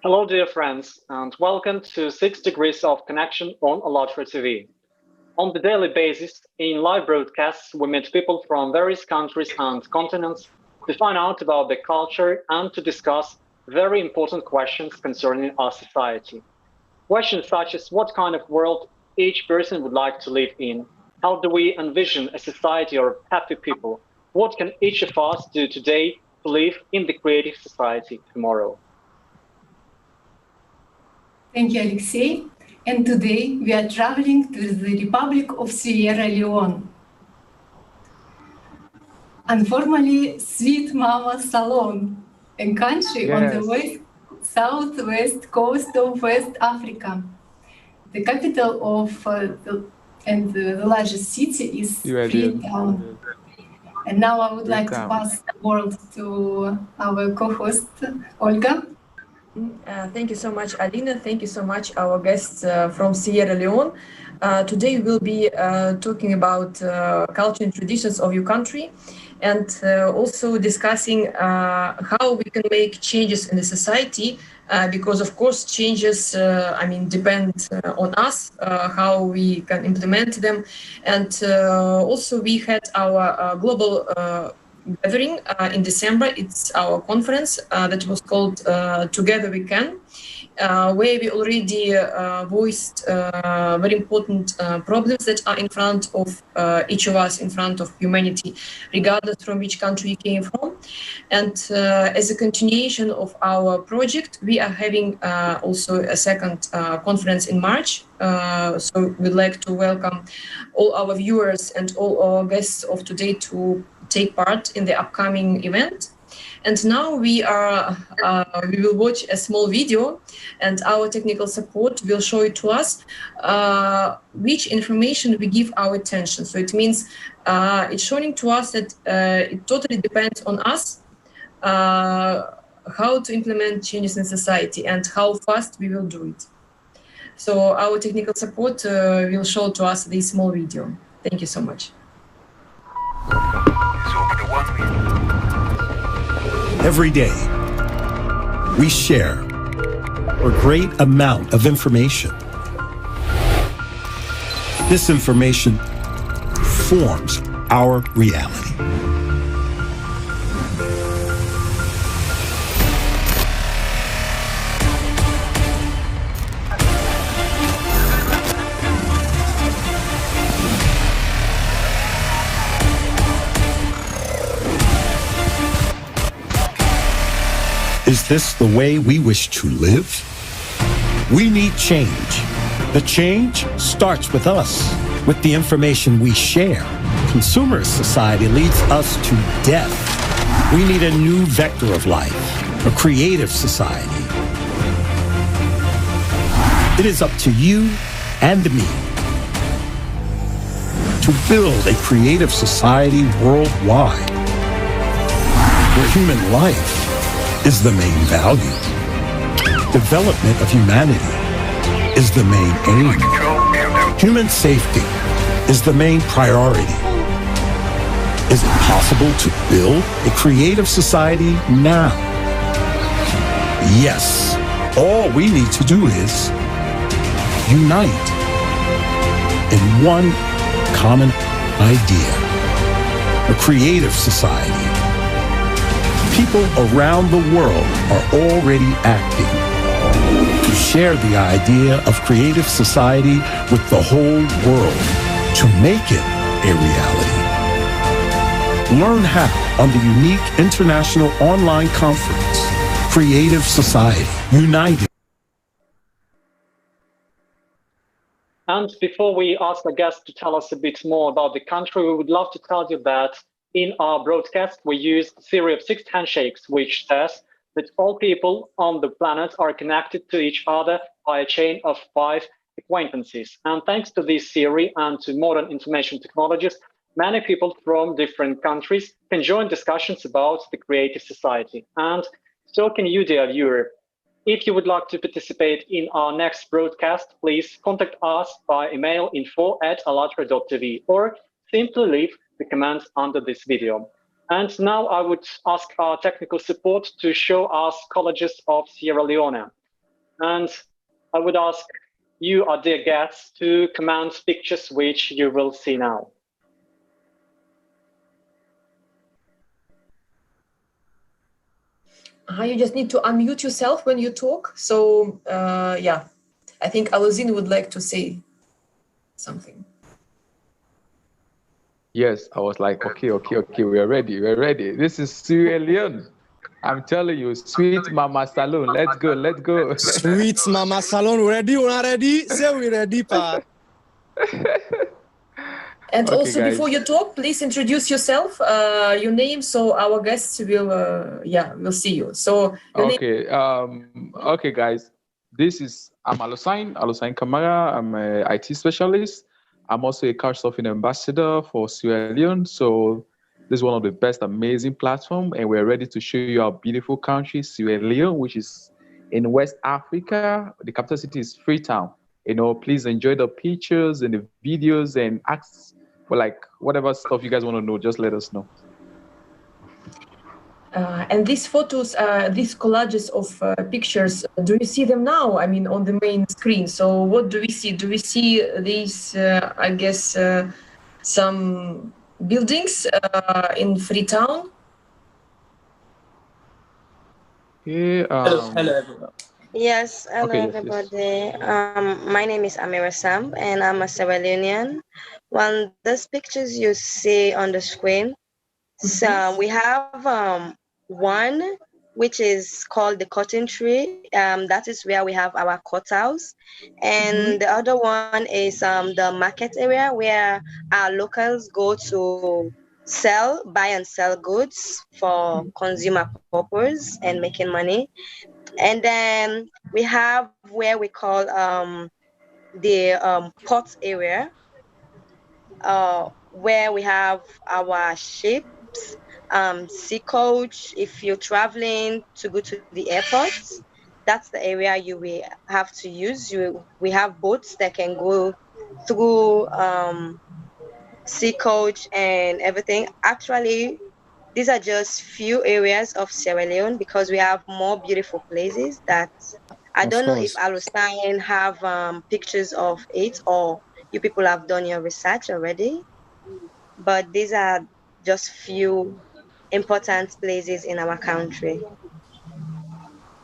Hello, dear friends, and welcome to 6 Degrees of Connection on Allatra TV. On the daily basis, in live broadcasts, we meet people from various countries and continents to find out about their culture and to discuss very important questions concerning our society. Questions such as what kind of world each person would like to live in, how do we envision a society of happy people, what can each of us do today to live in the creative society tomorrow. Thank you, Alexei. And today we are traveling to the Republic of Sierra Leone. Informally, Sweet Mama Salone, a country on the southwest coast of West Africa. The capital of and the largest city is Freetown. And now I would like to pass the word to our co-host, Olga. Thank you so much, Alina. Thank you so much, our guests from Sierra Leone. Today we'll be talking about culture and traditions of your country, and also discussing how we can make changes in the society, because of course changes, depend on us, how we can implement them. And also we had our global gathering in December. It's our conference that was called Together We Can, where we already voiced very important problems that are in front of each of us, in front of humanity, regardless from which country you came from. And as a continuation of our project, we are having also a second conference in March. So we'd like to welcome all our viewers and all our guests of today to take part in the upcoming event. And now we will watch a small video, and our technical support will show it to us which information we give our attention. So it means it's showing to us that it totally depends on us how to implement changes in society and how fast we will do it. So our technical support will show to us this small video. Thank you so much. Every day, we share a great amount of information. This information forms our reality. Is this the way we wish to live? We need change. The change starts with us, with the information we share. Consumerist society leads us to death. We need a new vector of life, a creative society. It is up to you and me to build a creative society worldwide, where human life is the main value. Development of humanity is the main aim. Human safety is the main priority. Is it possible to build a creative society now? Yes. All we need to do is unite in one common idea, a creative society. People around the world are already acting to share the idea of creative society with the whole world to make it a reality. Learn how on the unique international online conference, Creative Society United. And before we ask our guest to tell us a bit more about the country, we would love to tell you that in our broadcast, we use a series of 6 handshakes, which says that all people on the planet are connected to each other by a chain of 5 acquaintances. And thanks to this series and to modern information technologies, many people from different countries can join discussions about the creative society. And so can you, dear viewer. If you would like to participate in our next broadcast, please contact us by email info@allatra.tv or simply leave the comments under this video. And now I would ask our technical support to show us colleges of Sierra Leone. And I would ask you, our dear guests, to comment pictures which you will see now. You just need to unmute yourself when you talk. So, yeah, I think Alozine would like to say something. Yes, I was like, okay, we're ready. This is Sierra Leone. I'm telling you, sweet Mama Salone. Let's go. Sweet Mama Salone, ready or not ready? Say we ready, pa. And Okay, also, guys. before you talk, please introduce yourself, your name, so our guests will, will see you. So, okay, okay, guys. I'm Allatraunites Kamara. I'm an IT specialist. I'm also a couchsurfing ambassador for Sierra Leone. So this is one of the best amazing platforms, and we're ready to show you our beautiful country, Sierra Leone, which is in West Africa. The capital city is Freetown. Please enjoy the pictures and the videos and ask for whatever stuff you guys want to know. Just let us know. And these photos, these collages of pictures, do you see them now? I mean, on the main screen. So what do we see? Do we see these, I guess, some buildings in Freetown? Yeah, hello everyone. Yes, hello okay, everybody. yes. My name is Amira Sam, and I'm a Sierra Leonean. Well, these pictures you see on the screen, so we have one which is called the cotton tree. That is where we have our courthouse, and the other one is the market area where our locals go to buy and sell goods for consumer purpose and making money. And then we have where we call the port area, where we have our ships, sea coach. If you're traveling to go to the airport, that's the area you will have to use. We have boats that can go through sea coach and everything. Actually, these are just few areas of Sierra Leone because we have more beautiful places that I don't know if Allatraunites have pictures of it, or you people have done your research already. But these are just few important places in our country.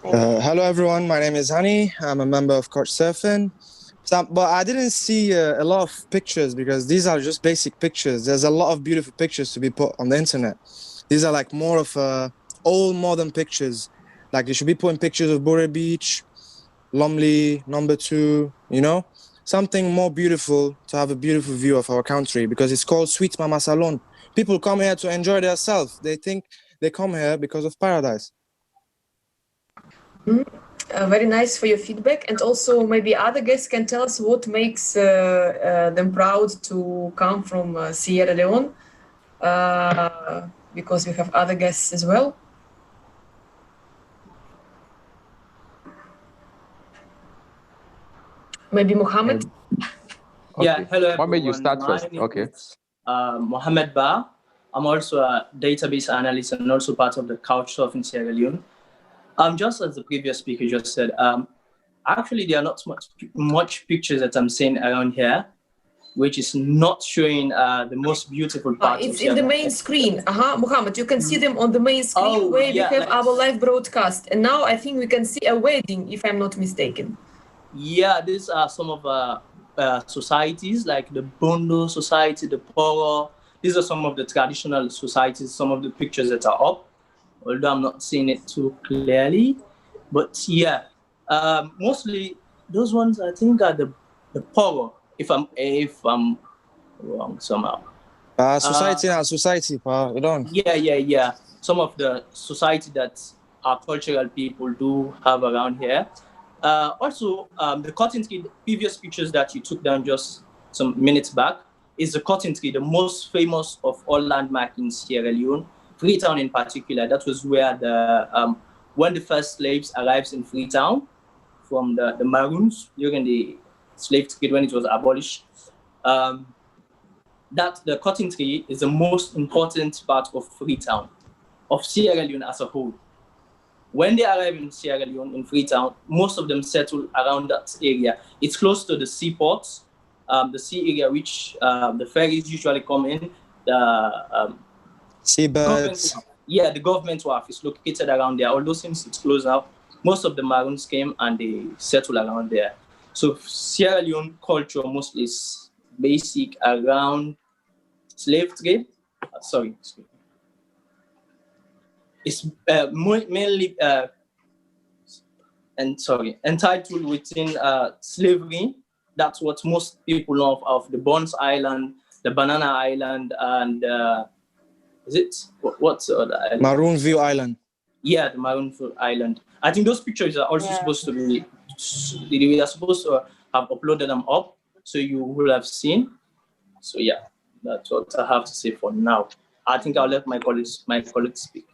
Hello, everyone. My name is Hani. I'm a member of Couchsurfing. But I didn't see a lot of pictures because these are just basic pictures. There's a lot of beautiful pictures to be put on the internet. These are like more of old modern pictures. Like you should be putting pictures of Bure Beach, Lumley, number 2, something more beautiful to have a beautiful view of our country because it's called Sweet Mama Salone. People come here to enjoy themselves. They think they come here because of paradise. Very nice for your feedback. And also maybe other guests can tell us what makes them proud to come from Sierra Leone, because we have other guests as well. Maybe Mohammed? Okay. Yeah, hello everyone. Why don't you start first? Okay. Mohammed Ba. I'm also a database analyst and also part of the Couchsurfing Sierra Leone. Just as the previous speaker just said, actually there are not much pictures that I'm seeing around here, which is not showing the most beautiful part. It's in the main screen. Mohammed, you can see them on the main screen where we have our live broadcast. And now I think we can see a wedding, if I'm not mistaken. Yeah, these are some of societies like the Bondo society, the Poro. These are some of the traditional societies, some of the pictures that are up, although I'm not seeing it too clearly. But yeah, mostly those ones I think are the Poro, if I'm wrong somehow. Society, you don't. Yeah. Some of the society that our cultural people do have around here. Also, the cotton tree, the previous pictures that you took down just some minutes back, is the cotton tree, the most famous of all landmarks in Sierra Leone, Freetown in particular. That was where when the first slaves arrived in Freetown from the Maroons during the slave trade when it was abolished. That the cotton tree is the most important part of Freetown, of Sierra Leone as a whole. When they arrive in Sierra Leone, in Freetown, most of them settle around that area. It's close to the seaports, the sea area, which the ferries usually come in. The Seabirds. the government wharf is located around there. Although since it's closed now, most of the Maroons came and they settle around there. So Sierra Leone culture mostly is basic around slave trade. It's mainly entitled within slavery. That's what most people know of the Bones Island, the Banana Island, and is it what's the other island? Maroon View Island. Yeah, the Maroon View Island. I think those pictures are also supposed to be. We are supposed to have uploaded them up, so you will have seen. So yeah, that's what I have to say for now. I think I'll let my colleagues speak.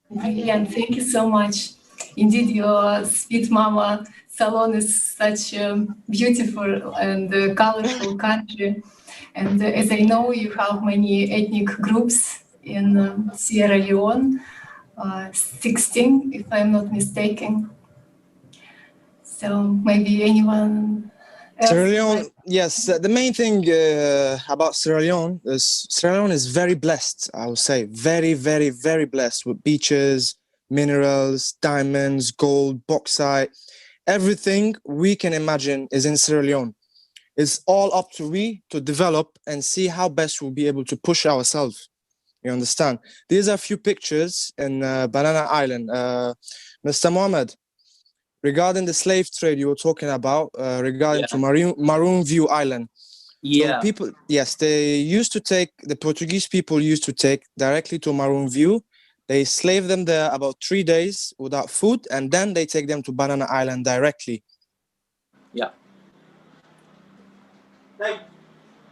Brilliant, thank you so much. Indeed, your sweet mama Salone is such a beautiful and colorful country. And as I know, you have many ethnic groups in Sierra Leone, 16, if I'm not mistaken. So maybe anyone else? Sierra Leone, yes. The main thing about Sierra Leone is very blessed, I would say. Very, very, very blessed with beaches, minerals, diamonds, gold, bauxite. Everything we can imagine is in Sierra Leone. It's all up to we to develop and see how best we'll be able to push ourselves. You understand? These are a few pictures in Banana Island. Mr. Mohammed, regarding the slave trade you were talking about, regarding to Maroon View Island. Yeah. So the Portuguese people used to take directly to Maroon View. They slave them there about 3 days without food, and then they take them to Banana Island directly. Yeah.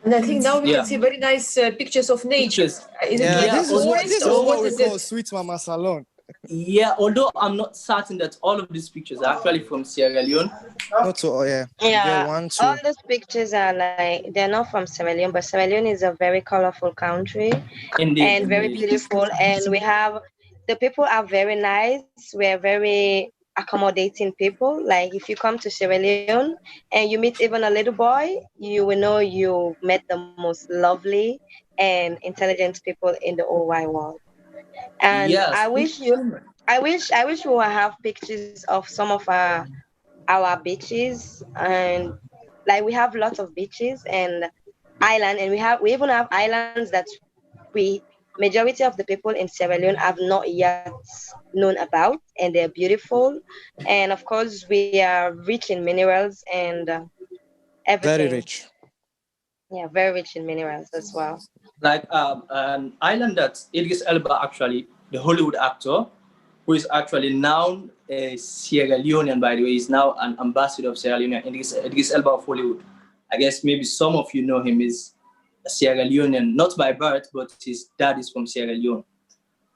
And I think now we can see very nice pictures of nature. Is it like this is what we call it? Sweet Mama Salone. Yeah, although I'm not certain that all of these pictures are actually from Sierra Leone. All those pictures are they're not from Sierra Leone, but Sierra Leone is a very colorful country. And very beautiful. And the people are very nice. We're very accommodating people. Like if you come to Sierra Leone and you meet even a little boy, you will know you met the most lovely and intelligent people in the whole wide world. And yes. I wish we will have pictures of some of our beaches, and like we have lots of beaches and island, and we even have islands that majority of the people in Sierra Leone have not yet known about, and they're beautiful. And of course, we are rich in minerals and everything. Very rich. Yeah, very rich in minerals as well. Like an island that Idris Elba, actually, the Hollywood actor, who is actually now a Sierra Leonean, by the way, is now an ambassador of Sierra Leone, Idris Elba of Hollywood. I guess maybe some of you know him, is a Sierra Leonean, not by birth, but his dad is from Sierra Leone,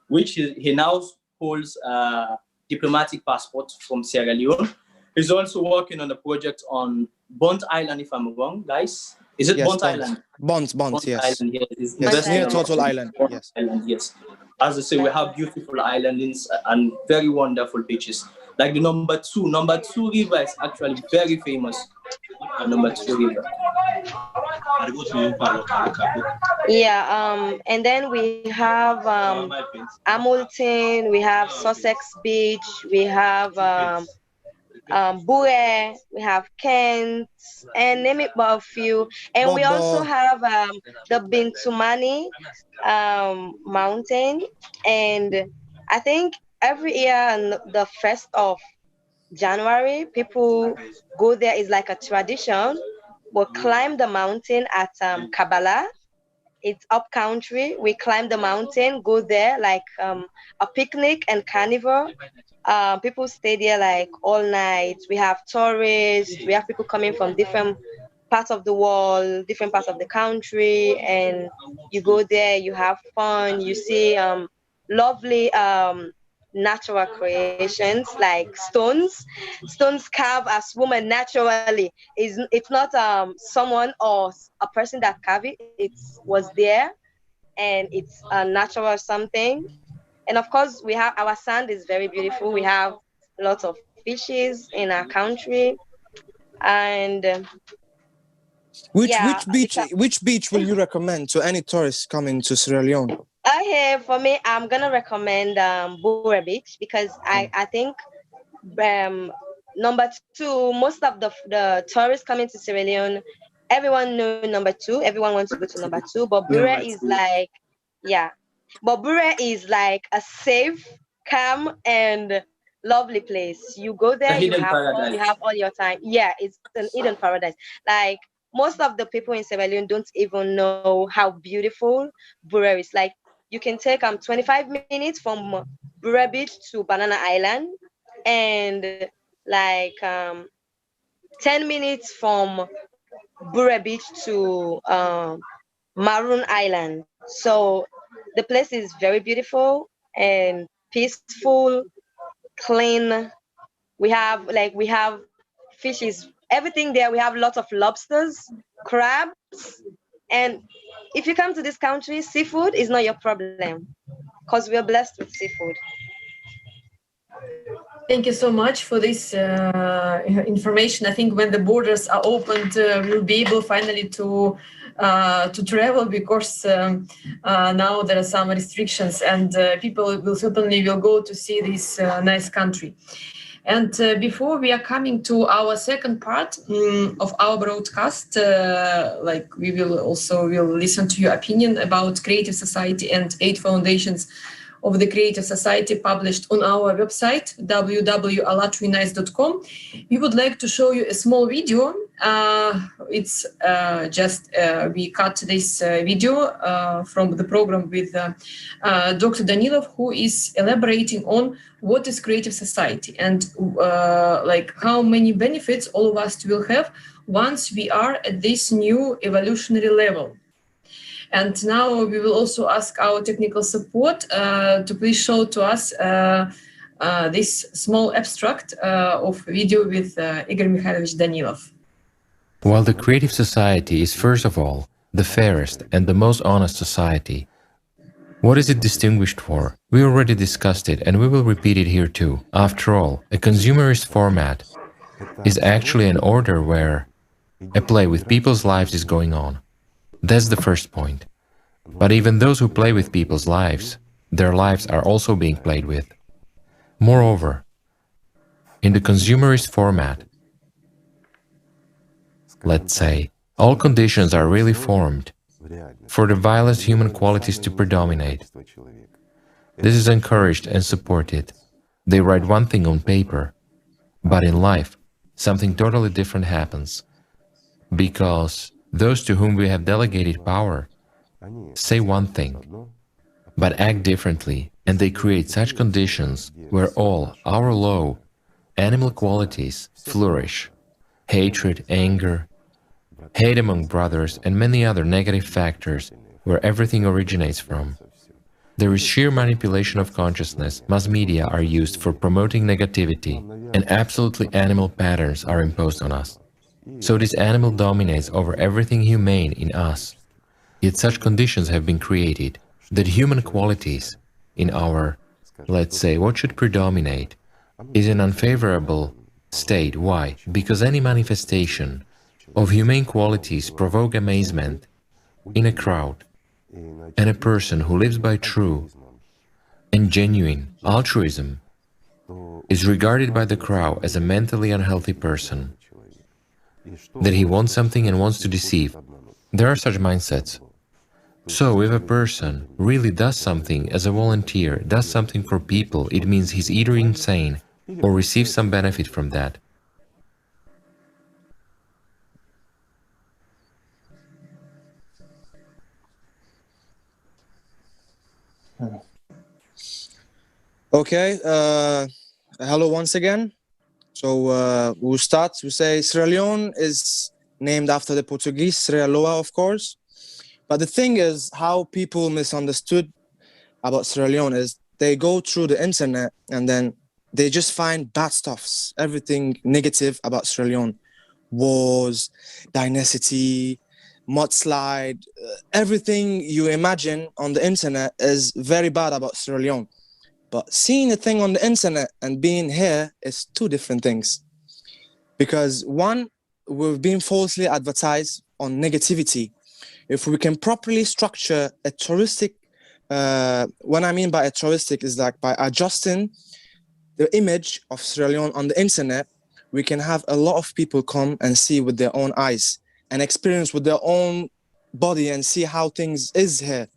which he now holds a diplomatic passport from Sierra Leone. He's also working on a project on Bont Island, if I'm wrong, guys. Is it Bont Island? Bont, yes. Island, yes. Yes, near Total Island. Yes. Island, yes. As I say, we have beautiful islands and very wonderful beaches. Like the number two river is actually very famous. Number 2 river. Yeah, and then we have Hamilton, we have Sussex Beach, we have Bure, we have Kent, and name it but a few. And we also have the Bintumani mountain. And I think every year on the 1st of January, people go there. Is like a tradition. We'll climb the mountain at Kabbalah. It's up country. We climb the mountain, go there like a picnic and carnival. People stay there like all night. We have tourists. We have people coming from different parts of the world, different parts of the country, and you go there. You have fun. You see lovely natural creations like stones carved as women naturally. It's not someone or a person that carved it. It was there, and it's a natural something. And of course, we have our sand is very beautiful. We have lots of fishes in our country, and Which yeah, which beach will you recommend to any tourist coming to Sierra Leone? for me, I'm gonna recommend Bura Beach because I think number two, most of the tourists coming to Sierra Leone, everyone know number two. Everyone wants to go to number two, but Bura is like, yeah, but Bura is like a safe, calm, and lovely place. You go A there, you hidden have fun, you paradise. have all your time. Yeah, it's an Eden paradise. Like most of the people in Sierra Leone don't even know how beautiful Bura is. Like you can take 25 minutes from Bura Beach to Banana Island, and like 10 minutes from Bura Beach to Maroon Island. So the place is very beautiful and peaceful, clean. We have fishes, everything there. We have lots of lobsters, crabs, and if you come to this country, seafood is not your problem because we are blessed with seafood. Thank you so much for this information. I think when the borders are opened, we'll be able finally to travel because now there are some restrictions, and people will certainly will go to see this nice country. And before we are coming to our second part of our broadcast, like we will listen to your opinion about Creative Society and 8 foundations of the Creative Society published on our website, www.allatraunites.com. We would like to show you a small video. It's just, we cut this video from the program with Dr. Danilov, who is elaborating on what is Creative Society and like how many benefits all of us will have once we are at this new evolutionary level. And now we will also ask our technical support to please show to us this small abstract of video with Igor Mikhailovich Danilov. While the Creative Society is first of all the fairest and the most honest society, what is it distinguished for? We already discussed it and we will repeat it here too. After all, a consumerist format is actually an order where a play with people's lives is going on. That's the first point. But even those who play with people's lives, their lives are also being played with. Moreover, in the consumerist format, let's say, all conditions are really formed for the vilest human qualities to predominate. This is encouraged and supported. They write one thing on paper, but in life, something totally different happens. Because those to whom we have delegated power say one thing, but act differently, and they create such conditions where all our low animal qualities flourish: hatred, anger, hate among brothers, and many other negative factors where everything originates from. There is sheer manipulation of consciousness. Mass media are used for promoting negativity, and absolutely animal patterns are imposed on us. So this animal dominates over everything humane in us. Yet such conditions have been created that human qualities in our, let's say, what should predominate, is an unfavorable state. Why? Because any manifestation of humane qualities provoke amazement in a crowd, and a person who lives by true and genuine altruism is regarded by the crowd as a mentally unhealthy person, that he wants something and wants to deceive. There are such mindsets. So if a person really does something as a volunteer, does something for people, it means he's either insane or receives some benefit from that. Okay, hello once again. So we'll start. We say Sierra Leone is named after the Portuguese Sierra Leone, of course. But the thing is, how people misunderstood about Sierra Leone is they go through the internet and then they just find bad stuffs, everything negative about Sierra Leone. Wars, dynasty, mudslide, everything you imagine on the internet is very bad about Sierra Leone. But seeing a thing on the internet and being here is two different things. Because one, we've been falsely advertised on negativity. If we can properly structure a touristic, what I mean by a touristic is like by adjusting the image of Sierra Leone on the internet, we can have a lot of people come and see with their own eyes and experience with their own body and see how things is here.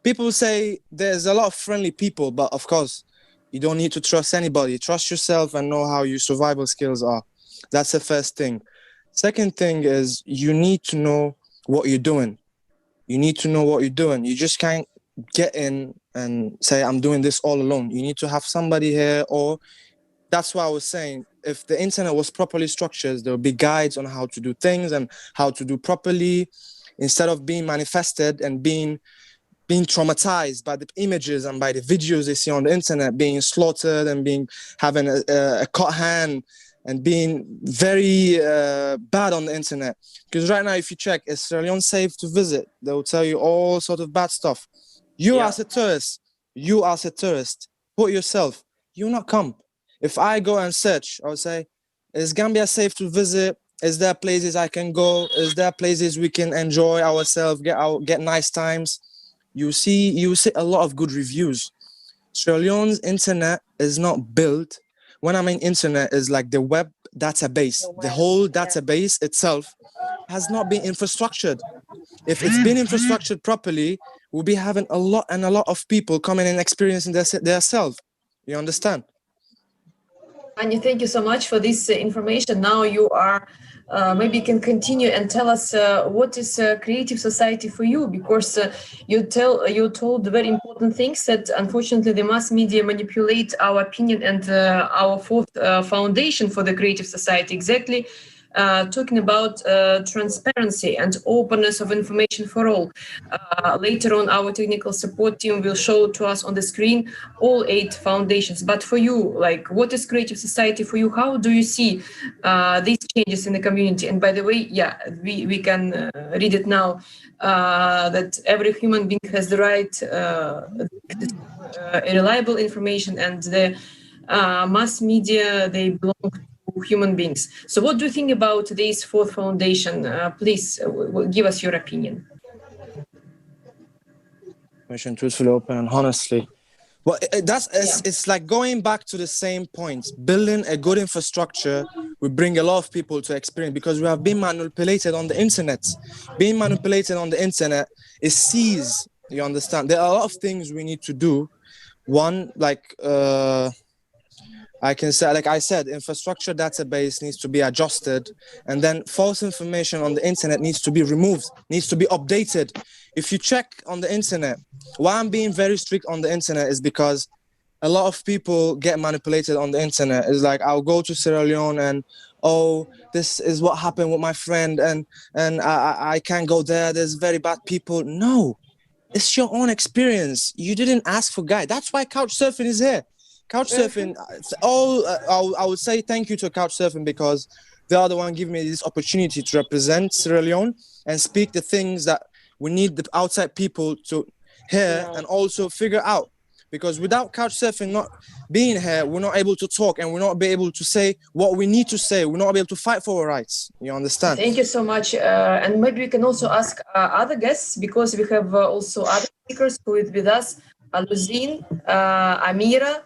People say there's a lot of friendly people, but of course, you don't need to trust anybody. Trust yourself and know how your survival skills are. That's the first thing. Second thing is you need to know what you're doing. You need to know what you're doing. You just can't get in and say, I'm doing this all alone. You need to have somebody here, or that's why I was saying, if the internet was properly structured, there would be guides on how to do things and how to do properly, instead of being manifested and being traumatized by the images and by the videos they see on the internet, being slaughtered and having a cut hand and being very bad on the internet. Because right now, if you check, is Sierra Leone safe to visit? They will tell you all sort of bad stuff. You as a tourist, put yourself, you not come. If I go and search, I would say, is Gambia safe to visit? Is there places I can go? Is there places we can enjoy ourselves, get nice times? You see a lot of good reviews. Sierra Leone's internet is not built. When I mean internet, is like the web database. The whole database itself has not been infrastructured. If it's been infrastructured properly, we'll be having a lot of people coming and experiencing their self. You understand? Anya, thank you so much for this information. Now you are, maybe you can continue and tell us what is creative society for you, because you told very important things that unfortunately the mass media manipulate our opinion and our fourth foundation for the creative society. Exactly. Talking about transparency and openness of information for all. Later on, our technical support team will show to us on the screen all 8 foundations. But for you, like, what is creative society for you? How do you see these changes in the community? And by the way, yeah, we can read it now, that every human being has the right reliable information, and the mass media, they belong to human beings. So what do you think about this fourth foundation? Please give us your opinion. Truthfully, open, and honestly. Well, it's like going back to the same points. Building a good infrastructure will bring a lot of people to experience, because we have been manipulated on the internet. Being manipulated on the internet is seized. You understand? There are a lot of things we need to do. One, like I can say, like I said, infrastructure database needs to be adjusted, and then false information on the internet needs to be removed, needs to be updated. If you check on the internet, why I'm being very strict on the internet is because a lot of people get manipulated on the internet. It's like, I'll go to Sierra Leone and, oh, this is what happened with my friend, and I can't go there. There's very bad people. No, it's your own experience. You didn't ask for guide. That's why Couchsurfing is here. Couchsurfing, I would say thank you to Couchsurfing, because they are the one giving me this opportunity to represent Sierra Leone and speak the things that we need the outside people to hear and also figure out. Because without Couchsurfing not being here, we're not able to talk, and we're not be able to say what we need to say. We're not be able to fight for our rights. You understand? Thank you so much. And maybe we can also ask other guests, because we have also other speakers who is with us. Aluzin, Amira.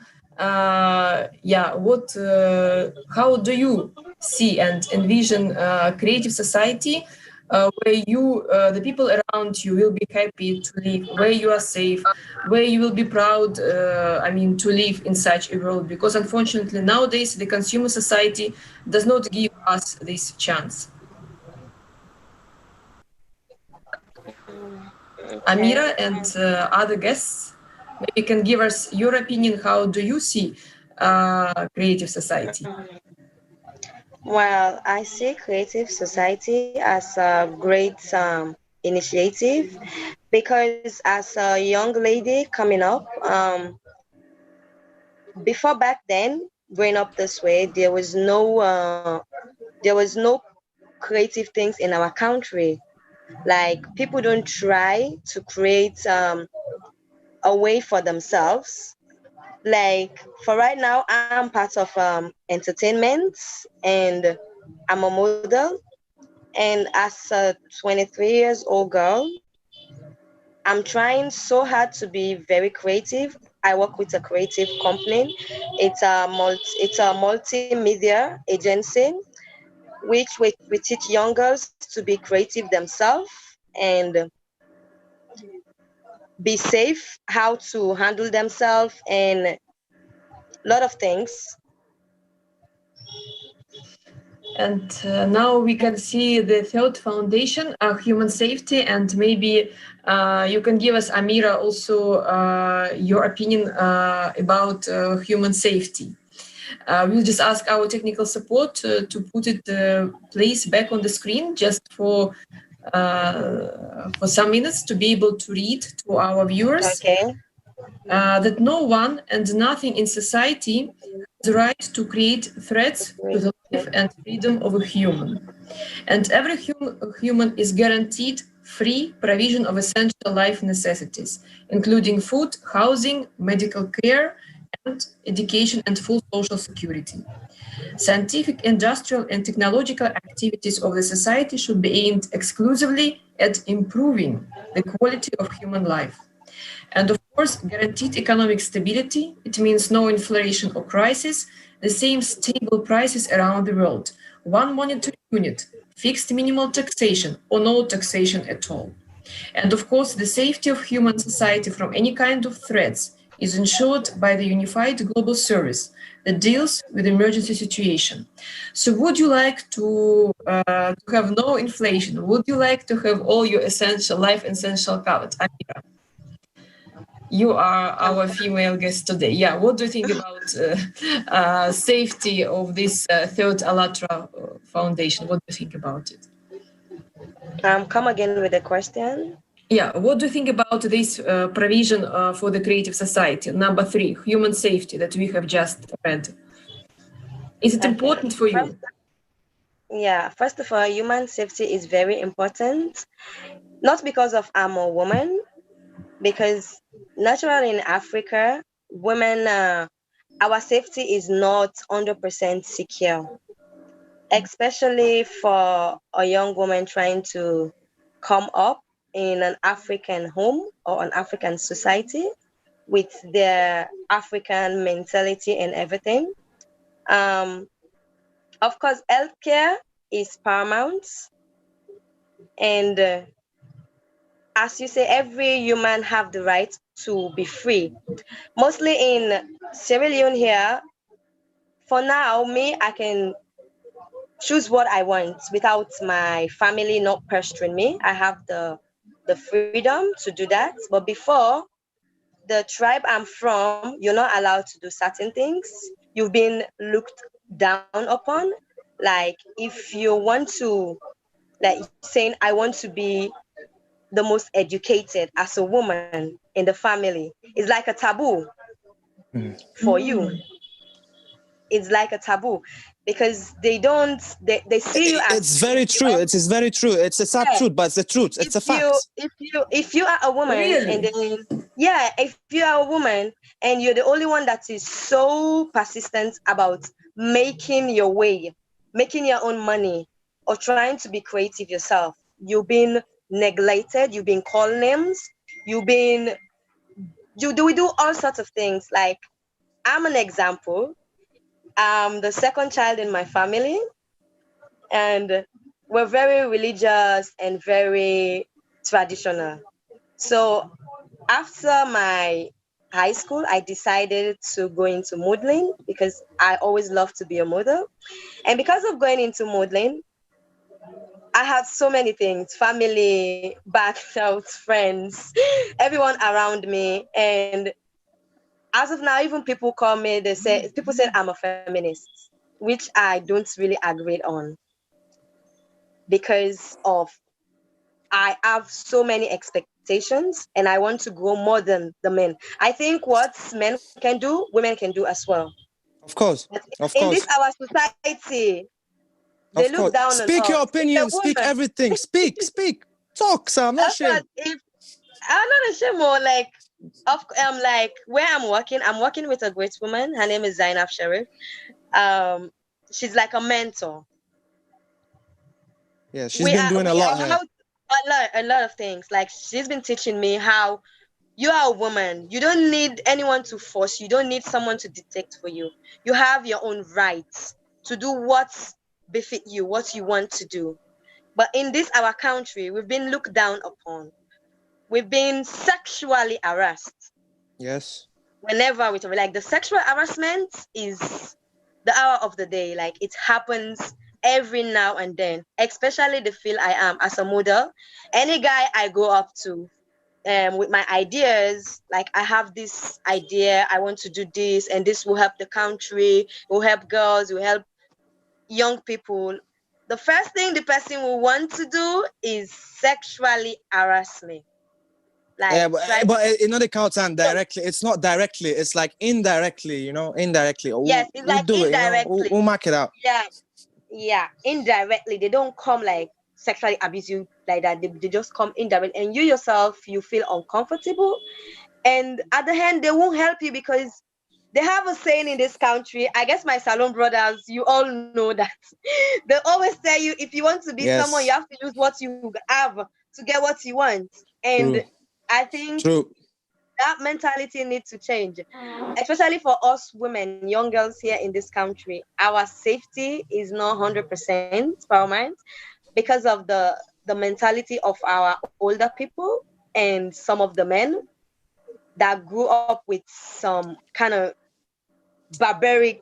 How do you see and envision creative society where you, the people around you, will be happy to live, where you are safe, where you will be proud, to live in such a world? Because unfortunately nowadays the consumer society does not give us this chance. Amira and other guests, maybe you can give us your opinion. How do you see creative society? Well, I see creative society as a great initiative, because as a young lady coming up, before back then, growing up this way, there was no creative things in our country. Like, people don't try to create a way for themselves Like for right now, I'm part of entertainment, and I'm a model. And as a 23 years old girl, I'm trying so hard to be very creative. I work with a creative company. It's a multimedia agency, which we teach young girls to be creative themselves and be safe, how to handle themselves, and a lot of things. And now we can see the third foundation, human safety, and maybe you can give us, Amira, also your opinion about human safety. We'll just ask our technical support to put it please back on the screen just for some minutes to be able to read to our viewers. Okay. That no one and nothing in society has the right to create threats to the life and freedom of a human. And every human is guaranteed free provision of essential life necessities, including food, housing, medical care, and education and full social security. Scientific, industrial, and technological activities of the society should be aimed exclusively at improving the quality of human life. And of course, guaranteed economic stability, it means no inflation or crisis, the same stable prices around the world, one monetary unit, fixed minimal taxation or no taxation at all. And of course, the safety of human society from any kind of threats is ensured by the unified global service that deals with emergency situation. So would you like to have no inflation? Would you like to have all your life essential covered? Amira, you are our female guest today. Yeah, what do you think about safety of this third Allatra Foundation? What do you think about it? Come again with the question. Yeah, what do you think about this provision for the creative society? Number 3, human safety that we have just read. Is it important for you? First of all, human safety is very important. Not because of I'm a woman, because naturally in Africa, women, our safety is not 100% secure, especially for a young woman trying to come up in an African home or an African society with their African mentality and everything. Of course, healthcare is paramount. And as you say, every human have the right to be free. Mostly in Sierra Leone here, for now, I can choose what I want without my family not pressuring me. I have the freedom to do that. But before, the tribe I'm from, you're not allowed to do certain things. You've been looked down upon. Like if you want to, like saying, I want to be the most educated as a woman in the family, it's like a taboo for you. It's like a taboo because they see you as. It's very true. It is very true. It's a sad truth, but it's the truth. It's a fact. If you are a woman, Really? and then if you are a woman and you're the only one that is so persistent about making your way, making your own money, or trying to be creative yourself, you've been neglected. You've been called names. We do all sorts of things. Like I'm an example. I'm the second child in my family, and we're very religious and very traditional. So after my high school, I decided to go into modeling because I always loved to be a model. And because of going into modeling, I had so many things, family, background, friends, everyone around me. And as of now, even people call me, people said I'm a feminist, which I don't really agree on because of I have so many expectations and I want to grow more than the men. I think what men can do, women can do as well. Of course. In this our society, they look down on us. Speak your opinion, speak everything. Speak. Talk, sir. I'm not ashamed. I'm not ashamed, or like Like where I'm working with a great woman. Her name is Zainab Sharif. She's like a mentor. Yeah, she's been doing a lot here. A lot of things. Like she's been teaching me how you are a woman. You don't need anyone to force you. You don't need someone to dictate for you. You have your own rights to do what befit you, what you want to do. But in this our country, we've been looked down upon. We've been sexually harassed. Yes. Whenever we talk, like the sexual harassment is the hour of the day. Like it happens every now and then, especially the field I am as a model. Any guy I go up to with my ideas, like I have this idea, I want to do this, and this will help the country, will help girls, will help young people. The first thing the person will want to do is sexually harass me. Like, yeah, but it not count on directly. It's not directly. It's like indirectly, you know, indirectly. Yes, it's like indirectly. We'll mark it out. Yeah, indirectly. They don't come like sexually abuse you like that. They just come indirectly, and you yourself, you feel uncomfortable. And at the end, they won't help you because they have a saying in this country. I guess my Salone brothers, you all know that. They always tell you, if you want to be someone, you have to use what you have to get what you want. And True. I think that mentality needs to change, especially for us women, young girls here in this country. Our safety is not 100% paramount because of the mentality of our older people and some of the men that grew up with some kind of barbaric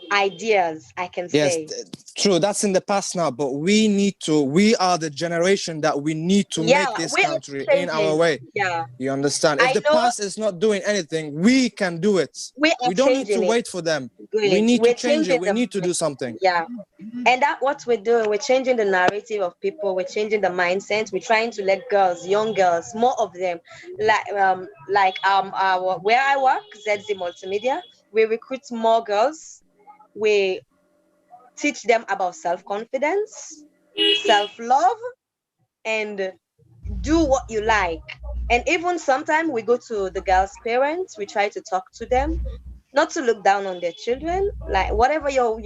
ideas, I can say. Yes, true. That's in the past now, but we are the generation that we need to make this country in our way. Yeah. You understand? If the past is not doing anything, we can do it. We don't need to wait for them. We need to change it. We need to do something. Yeah. And that's what we're doing. We're changing the narrative of people. We're changing the mindset. We're trying to let girls, young girls, more of them, where I work, ZZ Multimedia, we recruit more girls. We teach them about self-confidence, self-love, and do what you like. And even sometimes we go to the girls' parents, we try to talk to them, not to look down on their children. Like whatever your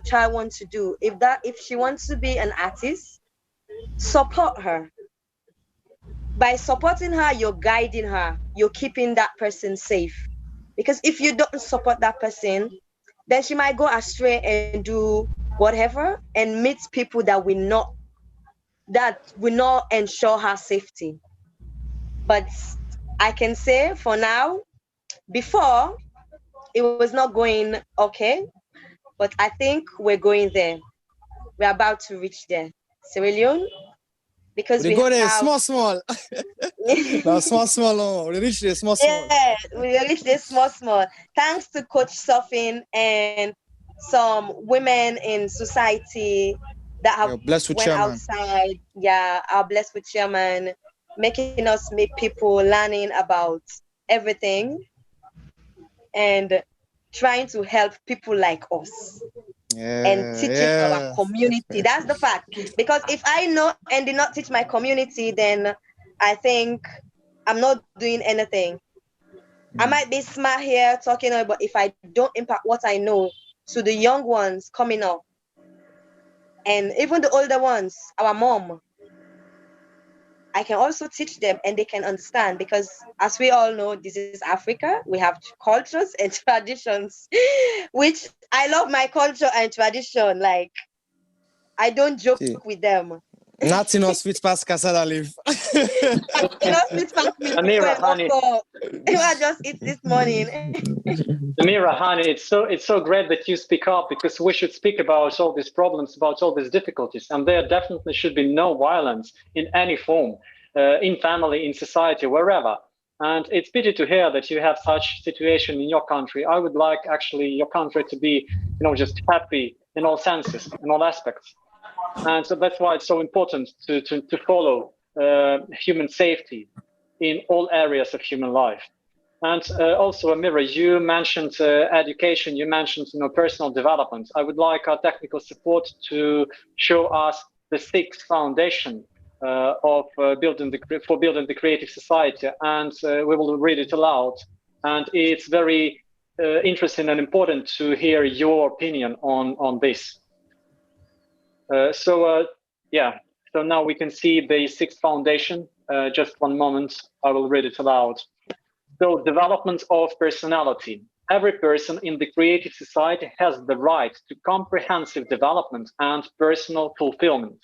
child wants to do, if she wants to be an artist, support her. By supporting her, you're guiding her, you're keeping that person safe. Because if you don't support that person, then she might go astray and do whatever and meet people that will not ensure her safety. But I can say for now, before it was not going okay, but I think we're going there. We're about to reach there. Sierra Leone, because we go there have... small. No, small. No. We reach there small. Yeah, we reach there small. Thanks to Coach Sofin and some women in society that have went outside. Yeah, are blessed with chairman, making us meet people, learning about everything, and trying to help people like us. And teaching our community. That's the fact. Because if I know and did not teach my community, then I think I'm not doing anything. I might be smart here talking, but if I don't impact what I know to the young ones coming up, and even the older ones, our mom, I can also teach them and they can understand, because as we all know, this is Africa. We have cultures and traditions, which I love my culture and tradition. Like, I don't joke with them. Nothing else fits past Casada live. Amira, honey. I just eat this morning. Amira, honey, it's so great that you speak up, because we should speak about all these problems, about all these difficulties, and there definitely should be no violence in any form, in family, in society, wherever. And it's pity to hear that you have such situation in your country. I would like actually your country to be, just happy in all senses, in all aspects. And so that's why it's so important to follow human safety in all areas of human life. And also, Amira, you mentioned education, you mentioned personal development. I would like our technical support to show us the 6th foundation building the creative society, and we will read it aloud. And it's very interesting and important to hear your opinion on this. So now we can see the sixth foundation. Just one moment, I will read it aloud. So, development of personality. Every person in the creative society has the right to comprehensive development and personal fulfillment.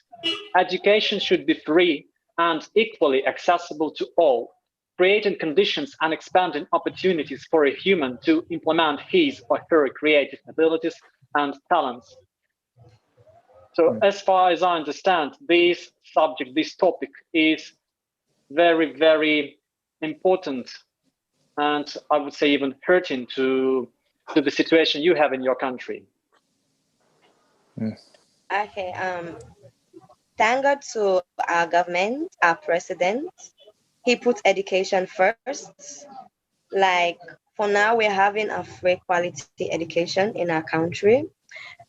Education should be free and equally accessible to all, creating conditions and expanding opportunities for a human to implement his or her creative abilities and talents. So as far as I understand, this topic is very, very important, and I would say even hurting to the situation you have in your country. Okay, thank God to our government, our president. He put education first. Like for now, we're having a free quality education in our country,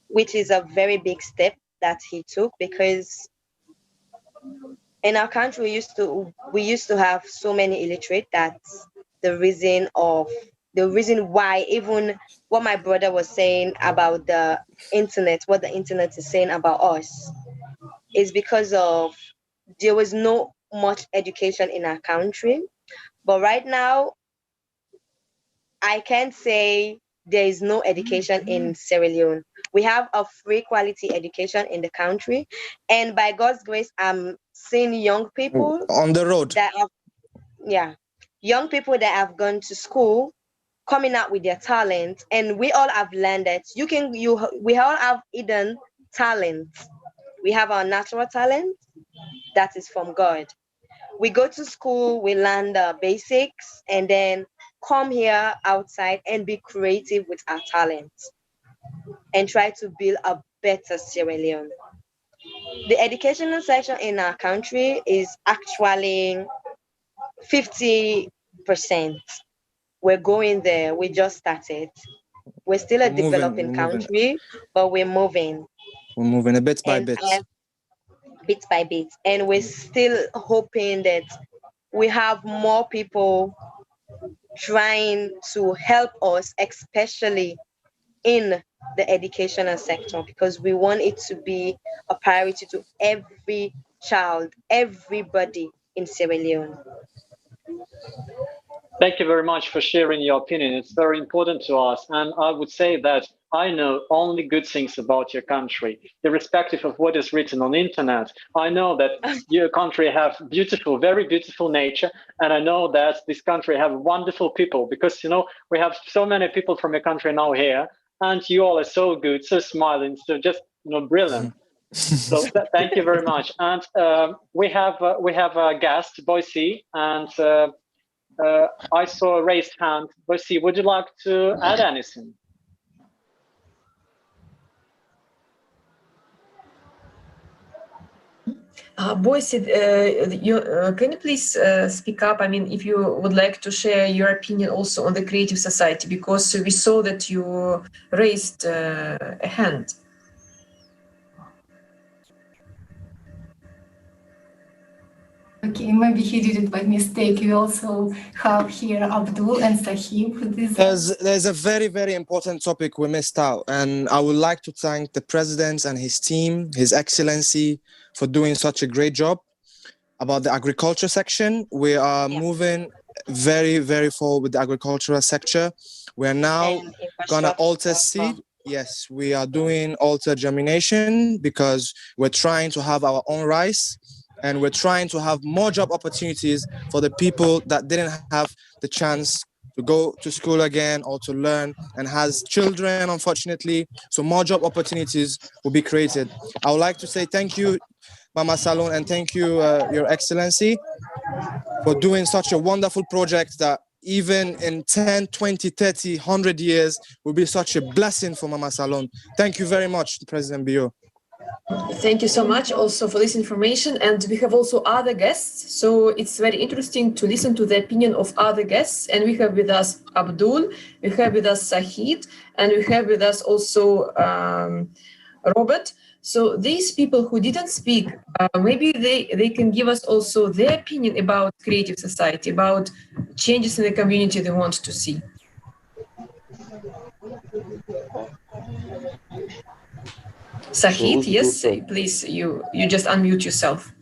which is a very big step that he took, because in our country we used to have so many illiterate. That's the reason why, even what my brother was saying about the internet, what the internet is saying about us, is because of there was no much education in our country. But right now, I can't say there is no education in Sierra Leone. We have a free quality education in the country, and by God's grace, I'm seeing young people on the road young people that have gone to school coming out with their talent, and we all have learned that we all have hidden talent. We have our natural talent that is from God. We go to school, we learn the basics, and then come here outside and be creative with our talents and try to build a better Sierra Leone. The educational section in our country is actually 50%. We're going there. We just started. We're still a developing country, but we're moving. We're moving a bit by bit. Bit by bit. And we're still hoping that we have more people trying to help us, especially in the educational sector, because we want it to be a priority to every child, everybody in Sierra Leone. Thank you very much for sharing your opinion. It's very important to us. And I would say that I know only good things about your country, irrespective of what is written on the internet. I know that your country have beautiful, very beautiful nature. And I know that this country have wonderful people, because, we have so many people from your country now here, and you all are so good, so smiling, so just, brilliant. So thank you very much. And we have a guest, Boise, and I saw a raised hand. Boise, would you like to add anything? Boise, can you please speak up? I mean, if you would like to share your opinion also on the creative society, because we saw that you raised a hand. Okay, maybe he did it by mistake. We also have here Abdul and Sahib. There's a very, very important topic we missed out, and I would like to thank the president and his team, His Excellency, for doing such a great job about the agriculture section. We are moving very, very forward with the agricultural sector. We are now gonna alter seed. Yes, we are doing alter germination, because we're trying to have our own rice. And we're trying to have more job opportunities for the people that didn't have the chance to go to school again or to learn and has children, unfortunately. So more job opportunities will be created. I would like to say thank you, Mama Salone, and thank you, Your Excellency, for doing such a wonderful project that even in 10, 20, 30, 100 years will be such a blessing for Mama Salone. Thank you very much, President Bio. Thank you so much also for this information. And we have also other guests. So it's very interesting to listen to the opinion of other guests. And we have with us Abdul, we have with us Sahid, and we have with us also Robert. So these people who didn't speak, maybe they can give us also their opinion about creative society, about changes in the community they want to see. Sahid, yes, please, you just unmute yourself.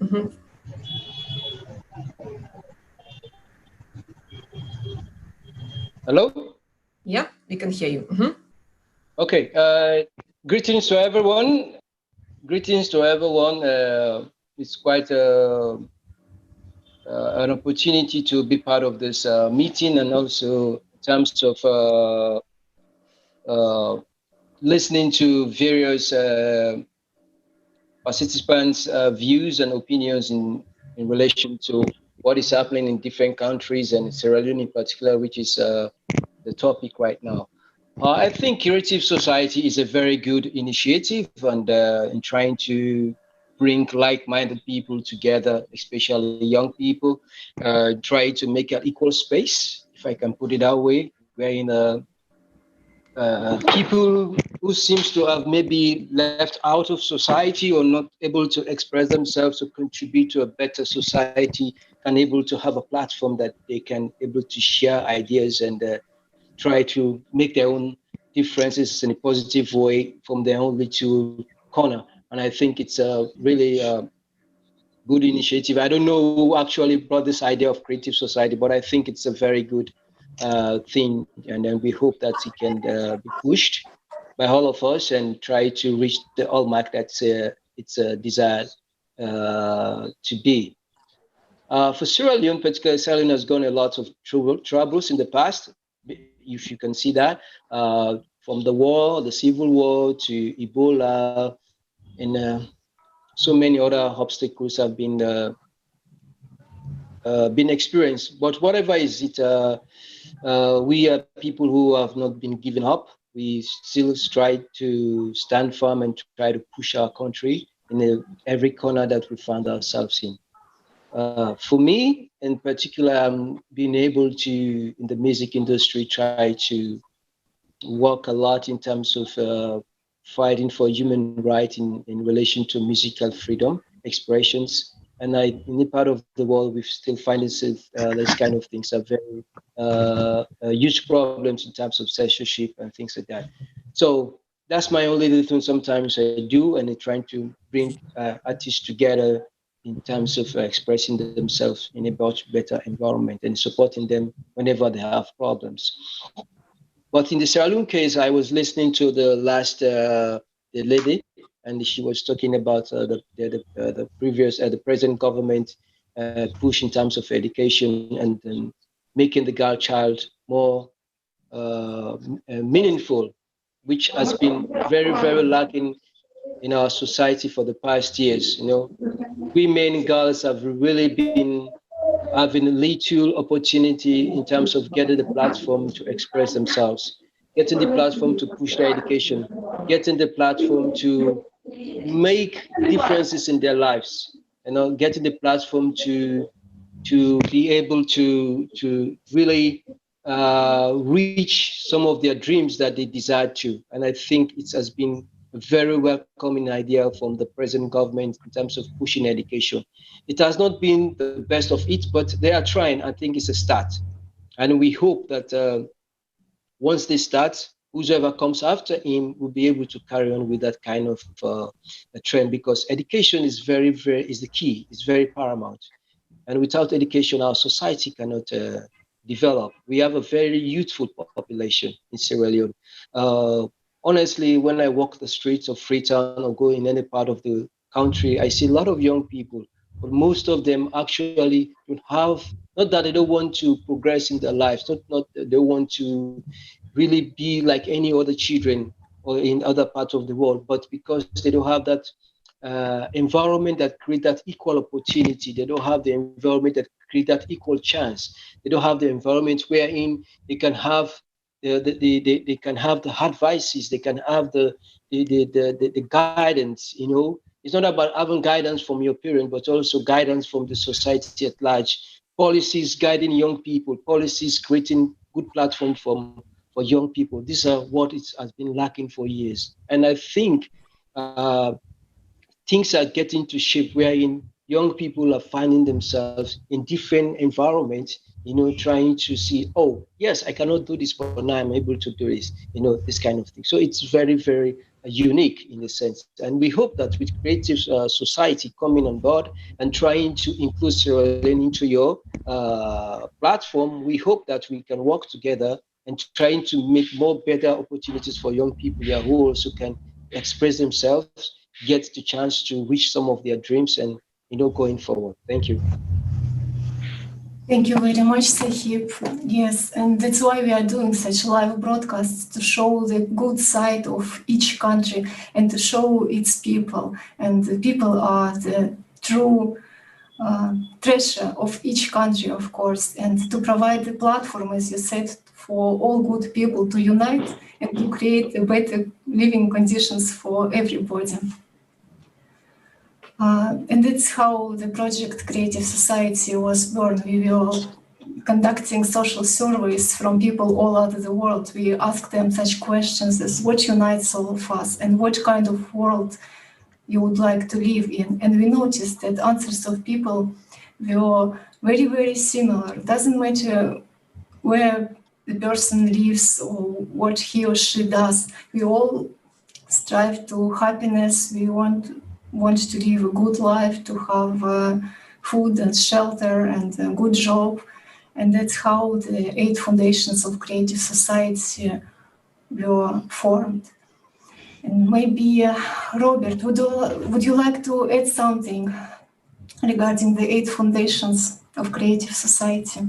Hello? Yeah, we can hear you. Okay, greetings to everyone. Greetings to everyone. It's quite an opportunity to be part of this meeting, and also in terms of listening to various participants' views and opinions in relation to what is happening in different countries, and Sierra Leone in particular, which is the topic right now. I think Creative Society is a very good initiative, and in trying to bring like-minded people together, especially young people, try to make an equal space, if I can put it that way, wherein people who seems to have maybe left out of society or not able to express themselves or contribute to a better society can able to have a platform that they can able to share ideas and try to make their own differences in a positive way from their own little corner. And I think it's a really good initiative. I don't know who actually brought this idea of creative society, but I think it's a very good thing. And then we hope that it can be pushed by all of us and try to reach the hallmark that's it's desired to be. For Sierra Leone, particularly, Sierra Leone has gone a lot of troubles in the past, if you can see that, from the war, the civil war, to Ebola, and so many other obstacles have been experienced. But whatever is it, we are people who have not been given up. We still try to stand firm and try to push our country in every corner that we find ourselves in. For me, in particular, I'm being able to, in the music industry, try to work a lot in terms of fighting for human rights in relation to musical freedom, expressions. And in the part of the world, we still find this kind of things are very huge problems in terms of censorship and things like that. So that's my only little thing sometimes I do, and I'm trying to bring artists together in terms of expressing themselves in a much better environment and supporting them whenever they have problems. But in the Sierra Leone case, I was listening to the last the lady, and she was talking about the previous the present government push in terms of education and making the girl child more meaningful, which has been very lacking in our society for the past years. You know, women and girls have really been having little opportunity in terms of getting the platform to express themselves, getting the platform to push their education, getting the platform to make differences in their lives, you know, getting the platform to be able to really reach some of their dreams that they desire to. And I think it has been a very welcoming idea from the present government in terms of pushing education. It has not been the best of it, but they are trying. I think it's a start. And we hope that once they start, whoever comes after him will be able to carry on with that kind of a trend, because education is is the key, it's very paramount. And without education, our society cannot develop. We have a very youthful population in Sierra Leone. Honestly, when I walk the streets of Freetown or go in any part of the country, I see a lot of young people, but most of them actually don't have, not that they don't want to progress in their lives, not that they want to really be like any other children or in other parts of the world, but because they don't have that environment that create that equal opportunity. They don't have the environment that create that equal chance. They don't have the environment wherein they can have they can have the advices, they can have the guidance. You know, it's not about having guidance from your parent, but also guidance from the society at large. Policies guiding young people, policies creating good platform for young people. These are what it has been lacking for years, and I think things are getting to shape wherein young people are finding themselves in different environments, trying to see, oh, yes, I cannot do this, but now I'm able to do this, this kind of thing. So it's very, very unique in a sense. And we hope that with Creative Society coming on board and trying to include Sierra Leone into your platform, we hope that we can work together and trying to make more better opportunities for young people here who also can express themselves, get the chance to reach some of their dreams and, going forward. Thank you. Thank you very much, Sahib. Yes, and that's why we are doing such live broadcasts, to show the good side of each country and to show its people. And the people are the true treasure of each country, of course, and to provide the platform, as you said, for all good people to unite and to create better living conditions for everybody. And that's how the project Creative Society was born. We were conducting social surveys from people all over the world. We asked them such questions as what unites all of us and what kind of world you would like to live in. And we noticed that answers of people were very, very similar. It doesn't matter where the person lives or what he or she does. We all strive to happiness. We want to live a good life, to have food and shelter and a good job. And that's how the 8 foundations of Creative Society were formed. And maybe, Robert, would you like to add something regarding the 8 foundations of Creative Society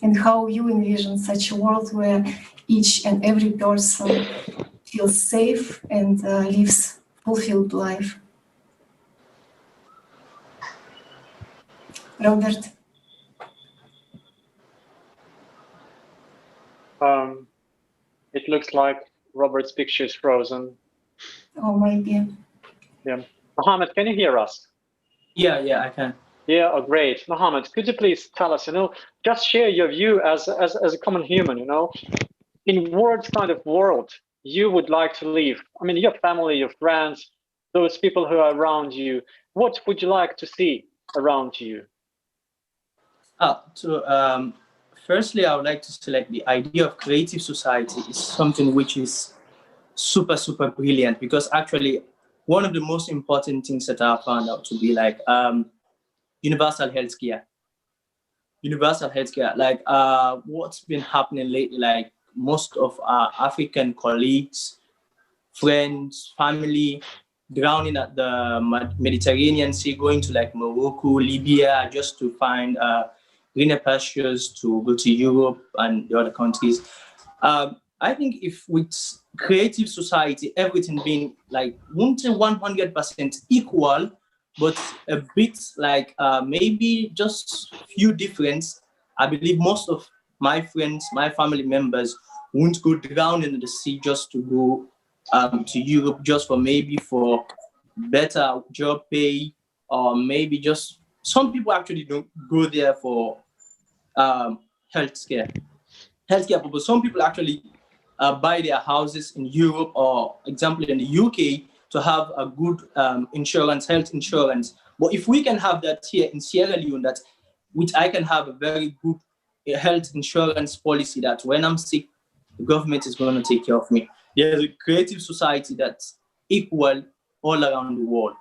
and how you envision such a world where each and every person feels safe and lives fulfilled life? Robert? It looks like Robert's picture is frozen. Oh, maybe. Yeah. Mohammed, can you hear us? Yeah, I can. Yeah, oh, great. Mohammed, could you please tell us, just share your view as a common human, in what kind of world you would like to live? I mean, your family, your friends, those people who are around you, what would you like to see around you? Firstly, I would like to select the idea of creative society is something which is super, super brilliant, because actually one of the most important things that I found out to be like universal healthcare. Universal healthcare, like what's been happening lately, like most of our African colleagues, friends, family, drowning at the Mediterranean Sea, going to like Morocco, Libya, just to find greener pastures to go to Europe and the other countries. I think if with creative society, everything being like, won't say 100% equal, but a bit like maybe just few difference, I believe most of my friends, my family members won't go down into the sea just to go to Europe just for better job pay, or maybe just some people actually don't go there for healthcare purpose. Some people actually buy their houses in Europe or example in the UK to have a good health insurance. But if we can have that here in Sierra Leone, that which I can have a very good health insurance policy that when I'm sick, the government is going to take care of me. There's a creative society that's equal all around the world.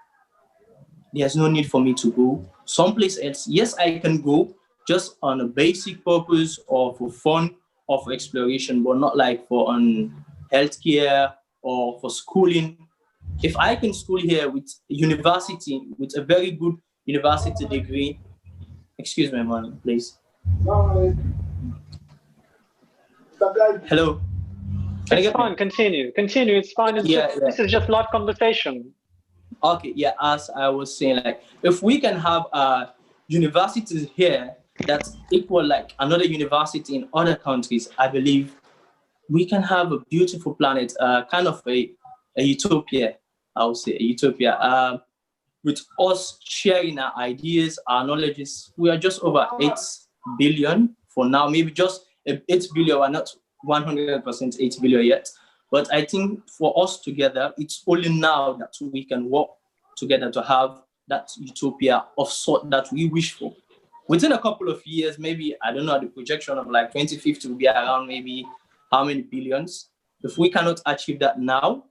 There's no need for me to go someplace else. Yes, I can go just on a basic purpose or for fun or for exploration, but not like for healthcare or for schooling. If I can school here with university, with a very good university degree, excuse me, man, please. Hello. It's fine. Continue. It's fine. This is just live conversation. Okay. Yeah. As I was saying, like if we can have universities here that's equal like another university in other countries, I believe we can have a beautiful planet, kind of a utopia. I would say a utopia. With us sharing our ideas, our knowledges, we are just over 8 billion for now. Maybe just 8 billion. We're not 100% 8 billion yet. But I think for us together, it's only now that we can work together to have that utopia of sort that we wish for. Within a couple of years, maybe, I don't know, the projection of like 2050 will be around maybe how many billions. If we cannot achieve that now,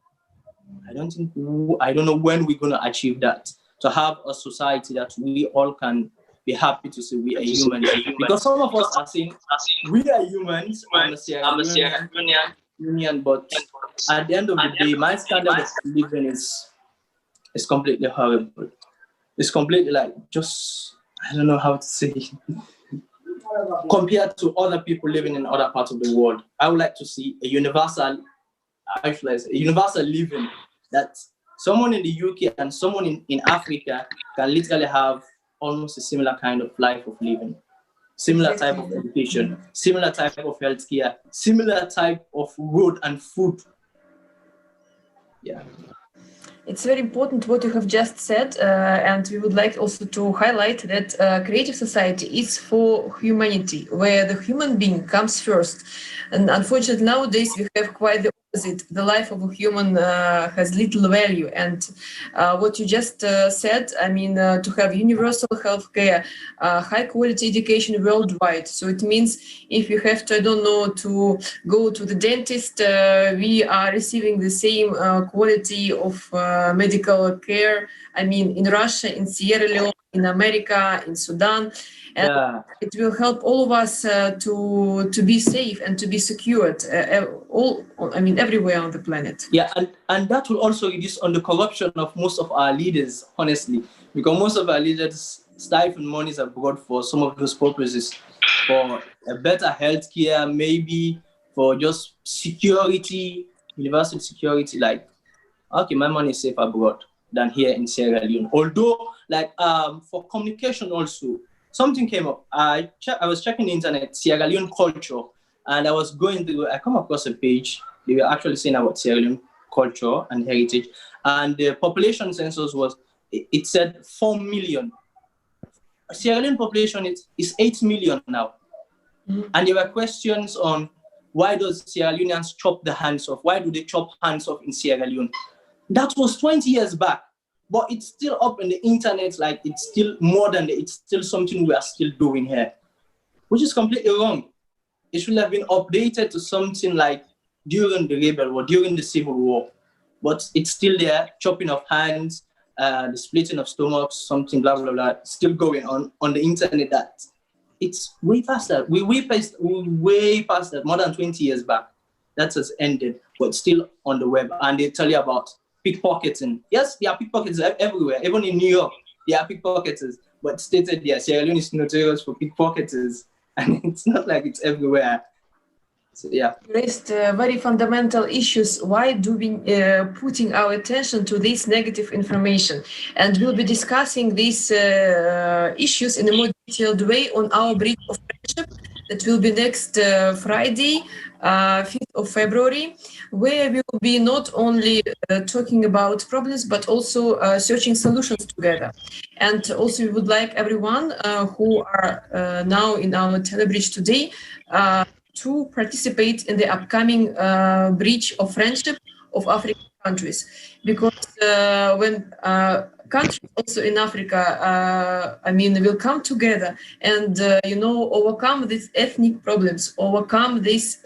I don't know when we're going to achieve that. To have a society that we all can be happy to say we are humans. Because some of us are saying we are humans, I'm a Sierra Leonean, but at the end of the day, my standard of living is completely horrible. It's completely like just, I don't know how to say it. Compared to other people living in other parts of the world, I would like to see a universal living that someone in the UK and someone in Africa can literally have almost a similar kind of life of living, similar type of education, similar type of healthcare, similar type of road and food. Yeah. It's very important what you have just said, and we would like also to highlight that creative society is for humanity, where the human being comes first. And unfortunately, nowadays we have quite the opposite. The life of a human has little value. And what you just said, I mean, to have universal healthcare, high quality education worldwide. So it means if you have to, I don't know, to go to the dentist, we are receiving the same quality of medical care. I mean, in Russia, in Sierra Leone, in America, in Sudan. And it will help all of us to be safe and to be secured everywhere on the planet. Yeah, and that will also reduce on the corruption of most of our leaders, honestly, because most of our leaders stifle monies abroad for some of those purposes, for a better healthcare, maybe for just security, universal security. Like, okay, my money is safe abroad than here in Sierra Leone. Although, like, for communication also, something came up. I was checking the internet, Sierra Leone culture, and I come across a page. They were actually saying about Sierra Leone culture and heritage, and the population census it said 4 million. Sierra Leone population is 8 million now. Mm-hmm. And there were questions on why does Sierra Leoneans chop the hands off? Why do they chop hands off in Sierra Leone? That was 20 years back. But it's still up in the internet, like it's still it's still something we are still doing here, which is completely wrong. It should have been updated to something like during the rebel war, during the civil war, but it's still there, chopping of hands, the splitting of stomachs, something blah, blah, blah, still going on the internet. That it's way past that. We're way past that, more than 20 years back. That has ended, but still on the web. And they tell you about pickpocketing. Yes, there are pickpockets everywhere. Even in New York, there are pickpocketers. But stated there, Sierra Leone is notorious for pickpocketers. And it's not like it's everywhere. So, yeah. Raised very fundamental issues. Why do we putting our attention to this negative information? And we'll be discussing these issues in a more detailed way on our Bridge of Friendship. That will be next Friday, 5th of February, where we will be not only talking about problems, but also searching solutions together. And also we would like everyone who are now in our Telebridge today to participate in the upcoming Bridge of Friendship of African countries. Because when countries also in Africa, will come together and, overcome these ethnic problems, overcome this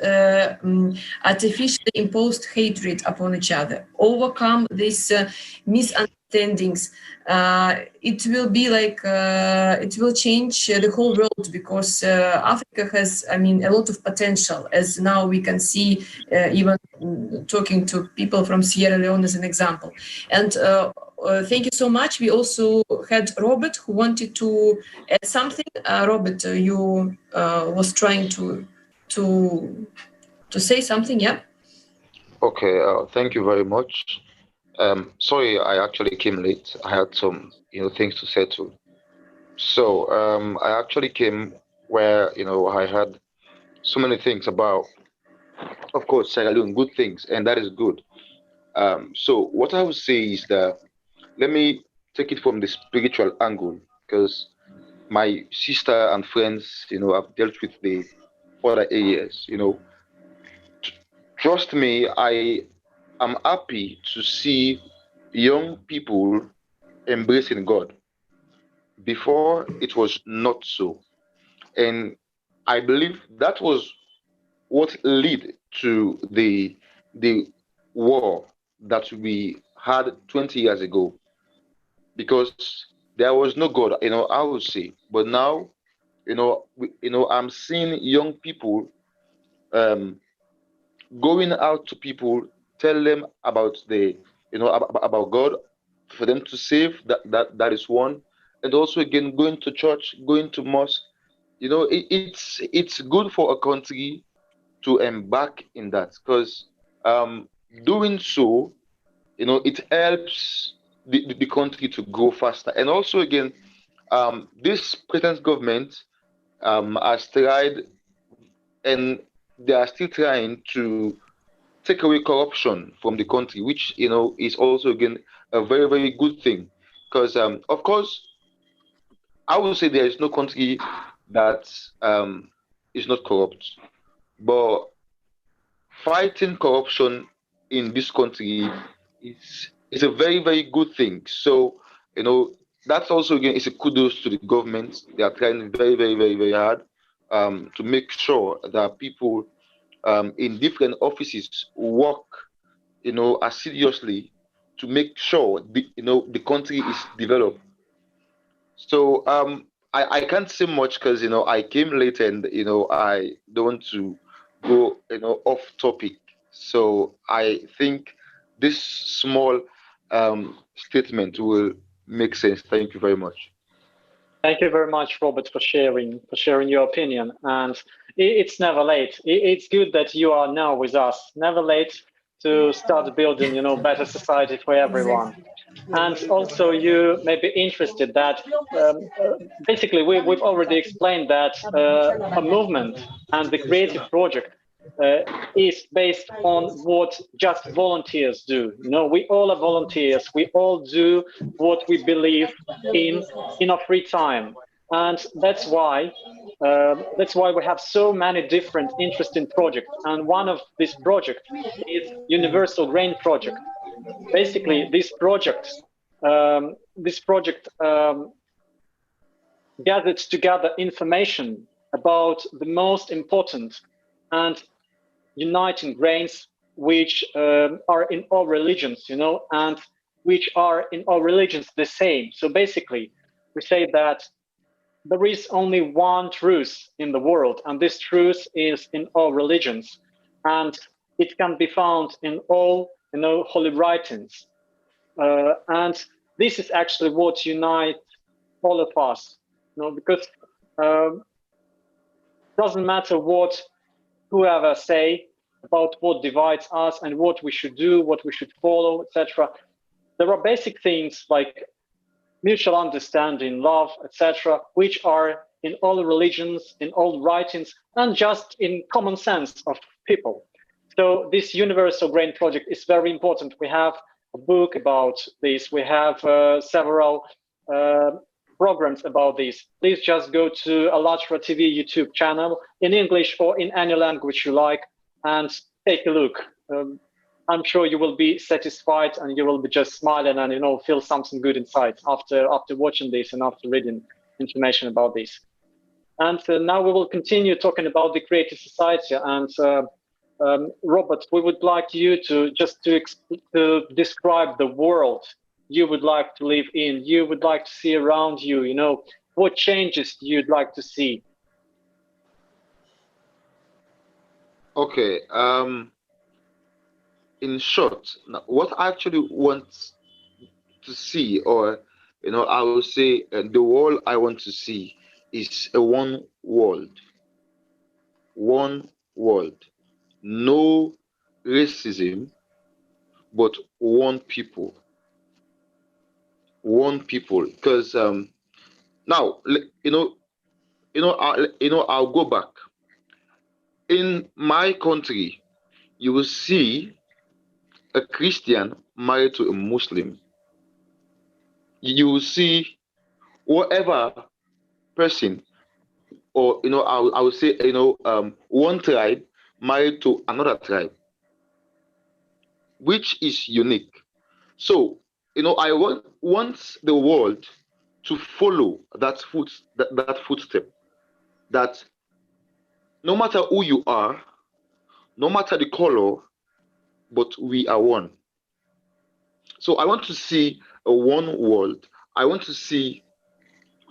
artificially imposed hatred upon each other, overcome these misunderstandings. It will be like, it will change the whole world, because Africa has, a lot of potential, as now we can see, even talking to people from Sierra Leone as an example. And thank you so much. We also had Robert who wanted to add something. Robert, you was trying to say something, yeah? Okay, thank you very much. Sorry, I actually came late. I had some, things to settle. So I actually came where, I had so many things about, of course, Sierra Leone, good things, and that is good. So what I would say is that, let me take it from the spiritual angle, because my sister and friends, have dealt with the other areas, Trust me, I am happy to see young people embracing God. Before, it was not so. And I believe that was what led to the war that we had 20 years ago, because there was no God, I would say. But now, I'm seeing young people um, going out to people, tell them about about God, for them to save. That is one, and also again going to church, going to mosque. It's good for a country to embark in that, because doing so, it helps the country to grow faster. And also again, this present government has tried, and they are still trying to take away corruption from the country, which is also again a very very good thing, because of course I would say there is no country that is not corrupt, but fighting corruption in this country is a very very good thing. So that's also again is a kudos to the government. They are trying very very very very hard to make sure that people in different offices work assiduously to make sure the country is developed. So I can't say much because I came late, and I don't want to go off topic. So I think this small statement will make sense. Thank you very much. Thank you very much, Robert, for sharing your opinion. And it's never late. It's good that you are now with us. Never late to start building, better society for everyone. And also, you may be interested that basically we've already explained that a movement and the creative project is based on what just volunteers do. We all are volunteers. We all do what we believe in our free time, and that's why we have so many different interesting projects. And one of these projects is Universal Grain Project. Basically, this project gathers together information about the most important and uniting grains which are in all religions, and which are in all religions the same. So basically, we say that there is only one truth in the world, and this truth is in all religions, and it can be found in all holy writings. And this is actually what unites all of us, because it doesn't matter what whoever say about what divides us and what we should do, what we should follow, etc. There are basic things like mutual understanding, love, etc., which are in all religions, in all writings, and just in common sense of people. So this Universal Grain Project is very important. We have a book about this. We have several programs about this. Please just go to Allatra TV YouTube channel in English or in any language you like and take a look. I'm sure you will be satisfied, and you will be just smiling and feel something good inside after watching this and after reading information about this. And now we will continue talking about the creative society. And Robert, we would like you to describe the world you would like to live in, you would like to see around you. What changes you'd like to see. Okay. In short, what I actually want to see, or I will say the world I want to see is a one world, no racism, but one people, because now I'll go back. In my country, you will see a Christian married to a Muslim. You will see whatever person, or I would say one tribe married to another tribe, which is unique. So I want the world to follow that footstep. That no matter who you are, no matter the color, but we are one. So I want to see a one world. I want to see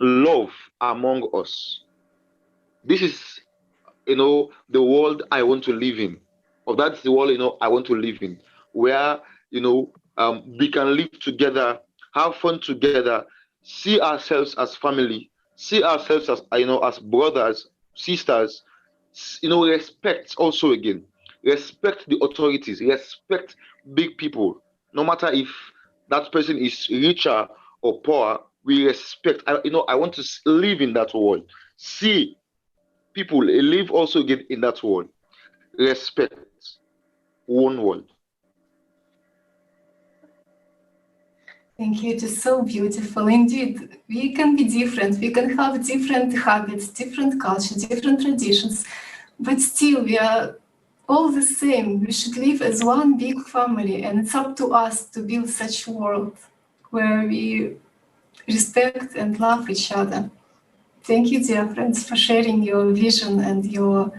love among us. This is, the world I want to live in. Or that's the world, I want to live in, where, we can live together, have fun together, see ourselves as family, see ourselves as brothers, sisters, respect also again, respect the authorities, respect big people, no matter if that person is richer or poor, we respect. I want to live in that world. See people live also again in that world. Respect one world. Thank you. It is so beautiful. Indeed, we can be different. We can have different habits, different culture, different traditions, but still we are all the same. We should live as one big family, and it's up to us to build such a world where we respect and love each other. Thank you, dear friends, for sharing your vision and your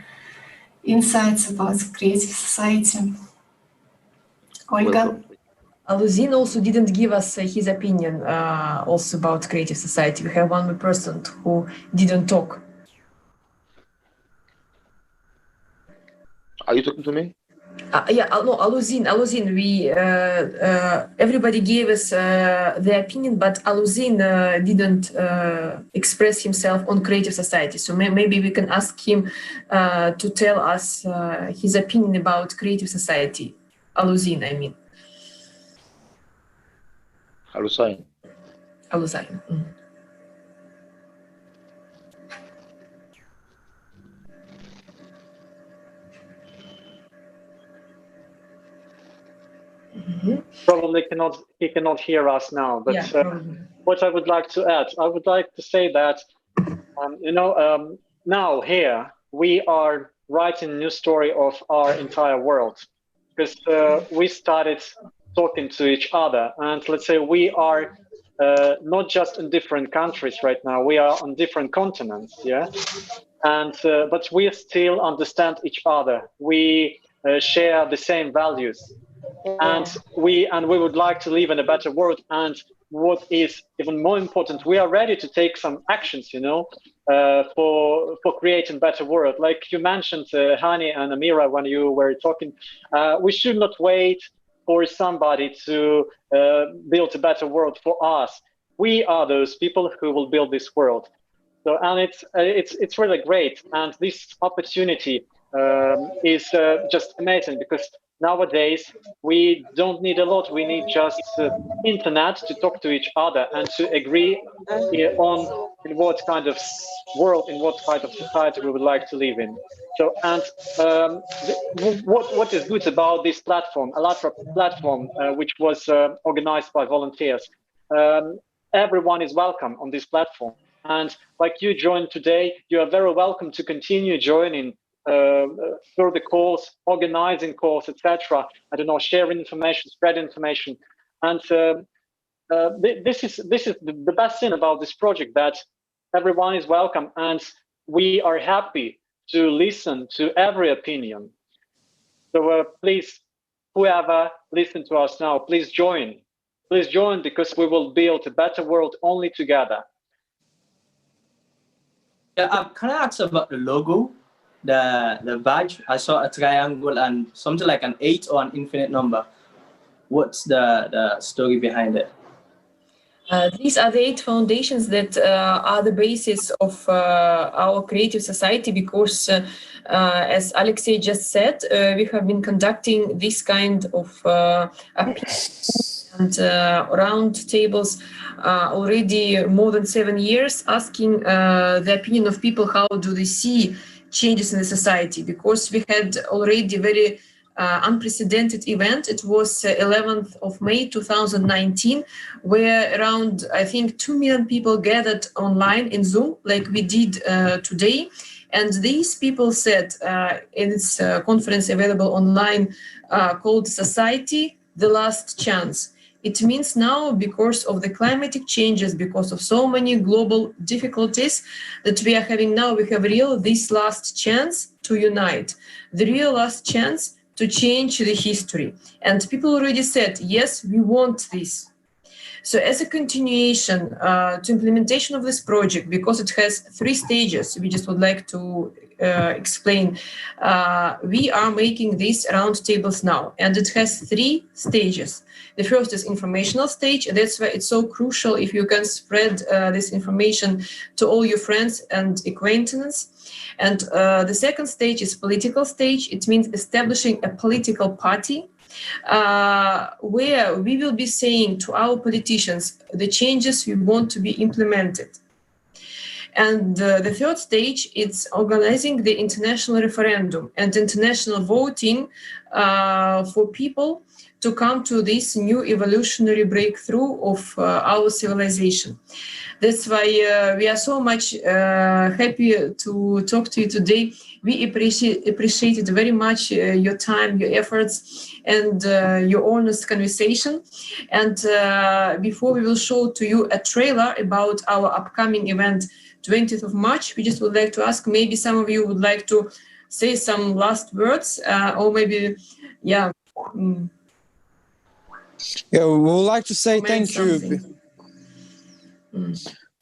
insights about creative society. Olga? Luzin also didn't give us his opinion also about creative society. We have one more person who didn't talk. Are you talking to me? No, Aluzin, we everybody gave us their opinion, but Aluzin didn't express himself on creative society. So maybe we can ask him to tell us his opinion about creative society. Aluzin, I mean. Alusain. Alusain. Probably he cannot hear us now, but what I would like to add, I would like to say that, now here we are writing a new story of our entire world, because we started talking to each other, and let's say we are not just in different countries right now, we are on different continents, and but we still understand each other. We share the same values. And we would like to live in a better world. And what is even more important, we are ready to take some actions, for creating better world. Like you mentioned, Hani and Amira, when you were talking, we should not wait for somebody to build a better world for us. We are those people who will build this world. So, and it's really great. And this opportunity is just amazing, because nowadays we don't need a lot. We need just internet to talk to each other and to agree on in what kind of world, in what kind of society we would like to live in. So, and what is good about this platform, Allatra platform, which was organized by volunteers, everyone is welcome on this platform. And like you joined today, you are very welcome to continue joining through the calls, organizing calls, etc. I don't know, sharing information, spread information, and this is the best thing about this project, that everyone is welcome, and we are happy to listen to every opinion. So please, whoever listen to us now, please join, because we will build a better world only together. Yeah, can I ask about the logo? The badge, I saw a triangle and something like an 8 or an infinite number. What's the story behind it? These are the 8 foundations that are the basis of our creative society, because as Alexei just said, we have been conducting this kind of and round tables already more than 7 years, asking the opinion of people, how do they see changes in the society, because we had already very unprecedented event. It was 11th of May 2019, where around, I think, 2 million people gathered online in Zoom, like we did today. And these people said in this conference available online called Society, the Last Chance. It means now, because of the climatic changes, because of so many global difficulties that we are having now, we have this last chance to unite, the real last chance to change the history. And people already said, yes, we want this. So as a continuation to implementation of this project, because it has 3 stages, we just would like to explain. We are making these roundtables now, and it has 3 stages. The first is informational stage, and that's why it's so crucial if you can spread this information to all your friends and acquaintances. And the second stage is political stage. It means establishing a political party where we will be saying to our politicians the changes we want to be implemented. And the third stage is organizing the international referendum and international voting for people to come to this new evolutionary breakthrough of our civilization. That's why we are so much happy to talk to you today. We appreciated very much your time, your efforts, and your honest conversation. And before we will show to you a trailer about our upcoming event, 20th of March, we just would like to ask, maybe some of you would like to say some last words, or maybe, yeah. Yeah, we would like to say thank you. We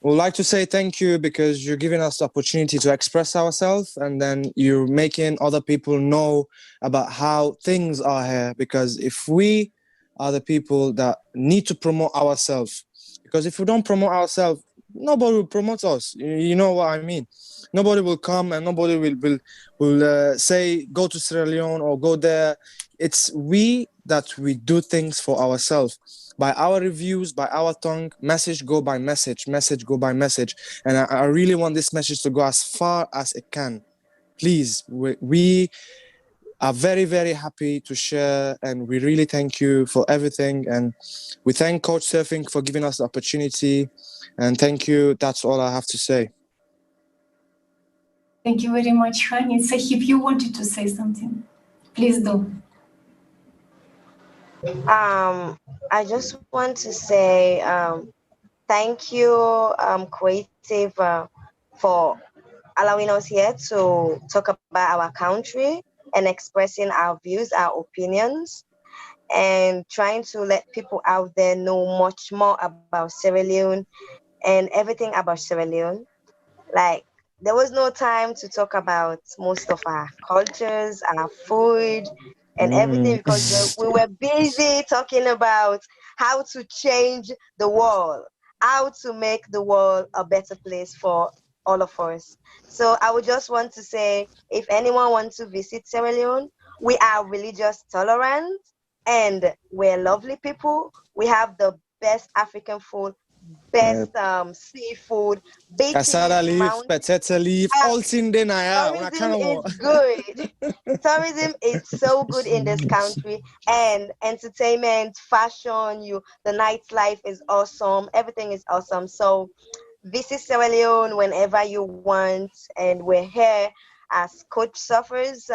would like to say thank you because you're giving us the opportunity to express ourselves, and then you're making other people know about how things are here. Because if we are the people that need to promote ourselves, because if we don't promote ourselves, nobody will promote us. You know what I mean? Nobody will come and nobody will say go to Sierra Leone or go there. It's we that we do things for ourselves. By our reviews, by our tongue, message go by message, message go by message. And I really want this message to go as far as it can. Please, we are very, very happy to share, and we really thank you for everything. And we thank Coach Surfing for giving us the opportunity. And thank you. That's all I have to say. Thank you very much, Hani. Sahib, you wanted to say something. Please do. I just want to say thank you, Creative, for allowing us here to talk about our country and expressing our views, our opinions, and trying to let people out there know much more about Sierra Leone and everything about Sierra Leone. Like, there was no time to talk about most of our cultures, our food, and everything, because we were busy talking about how to change the world, how to make the world a better place for all of us. So I would just want to say, if anyone wants to visit Sierra Leone, we are religious tolerant and we're lovely people. We have the best African food, best seafood, beaches, potato leaf, all in there. Tourism is good. Tourism is so good in this country, and entertainment, fashion, the nightlife is awesome. Everything is awesome. So visit Sierra Leone whenever you want, and we're here as Coach Suffers,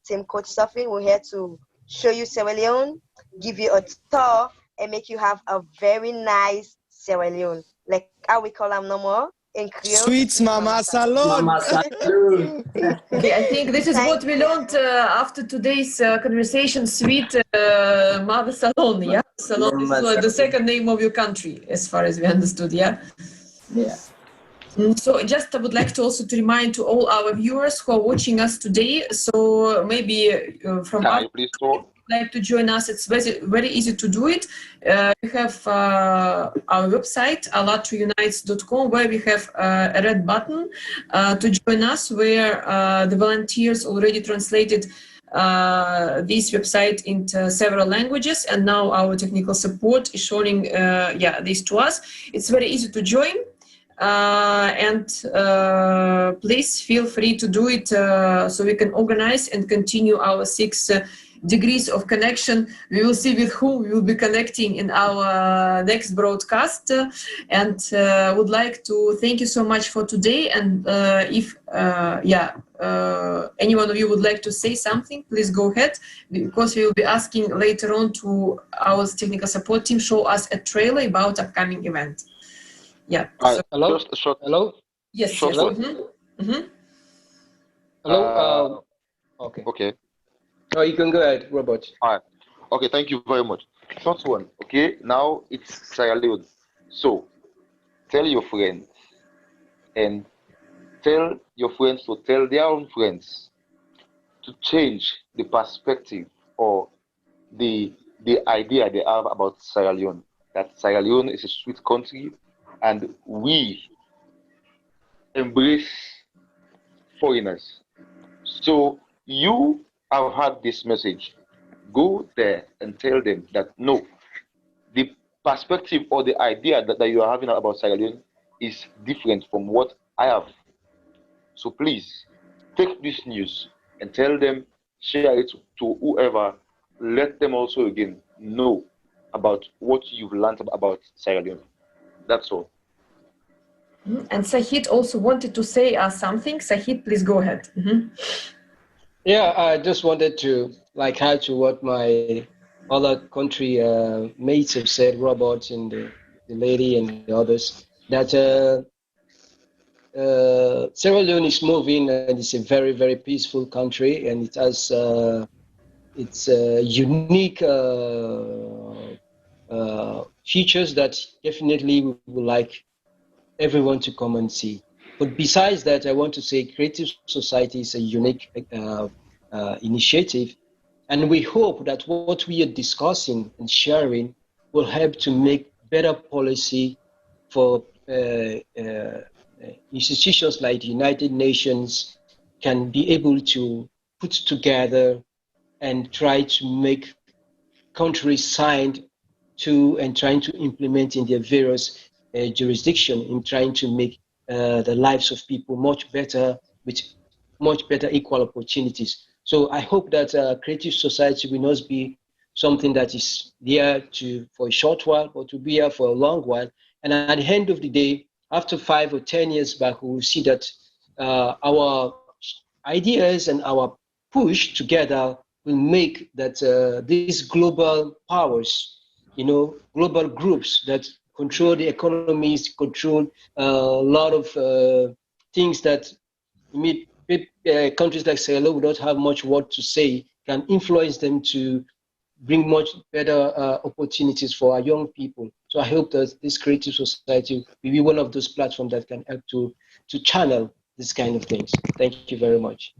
Team Coach Suffering. We're here to show you Sierra Leone, give you a tour, and make you have a very nice Sierra Leone, like how we call them no more in Creole. Sweets, Mama Salone. Mama Salone. Okay, I think this is what we learned after today's conversation. Sweet Mother Salone, yeah? Salone is the second name of your country, as far as we understood, yeah? Yeah. So just I would like to also to remind to all our viewers who are watching us today, so maybe from our like to join us, it's very, very easy to do it. We have our website, Allatraunites.com, where we have a red button to join us, where the volunteers already translated this website into several languages, and now our technical support is showing this to us. It's very easy to join. And please feel free to do it so we can organize and continue our 6 degrees of connection. We will see with whom we will be connecting in our next broadcast. And would like to thank you so much for today. And if any one of you would like to say something, please go ahead, because we will be asking later on to our technical support team show us a trailer about upcoming event. Yeah. So, hello? Just a short. Hello? yes. Short Yes. one. Hello? Okay. Okay. Oh, you can go ahead, Robert. All right. Okay, thank you very much. Short one. Okay, now it's Sierra Leone. So tell your friends and tell your friends to tell their own friends to change the perspective or the idea they have about Sierra Leone. That Sierra Leone is a sweet country and we embrace foreigners. So you have had this message. Go there and tell them that no, the perspective or the idea that you are having about Sierra Leone is different from what I have. So please take this news and tell them, share it to whoever. Let them also again know about what you've learned about Sierra Leone. That's all. And Sahid also wanted to say something. Sahid, please go ahead. Yeah, I just wanted to add to what my other country mates have said, Robert and the lady and the others, that Sierra Leone is moving and it's a very, very peaceful country, and it has its unique features that definitely we would like everyone to come and see. But besides that, I want to say Creative Society is a unique initiative, and we hope that what we are discussing and sharing will help to make better policy for institutions like the United Nations can be able to put together and try to make countries signed to and trying to implement in their various jurisdiction in trying to make the lives of people much better with much better equal opportunities. So I hope that Creative Society will not be something that is there for a short while, but to be here for a long while. And at the end of the day, after 5 or 10 years back, we will see that our ideas and our push together will make that these global powers, global groups that control the economies, control a lot of things that countries like Sierra Leone don't have much word to say, can influence them to bring much better opportunities for our young people. So I hope that this Creative Society will be one of those platforms that can help to channel this kind of things. Thank you very much.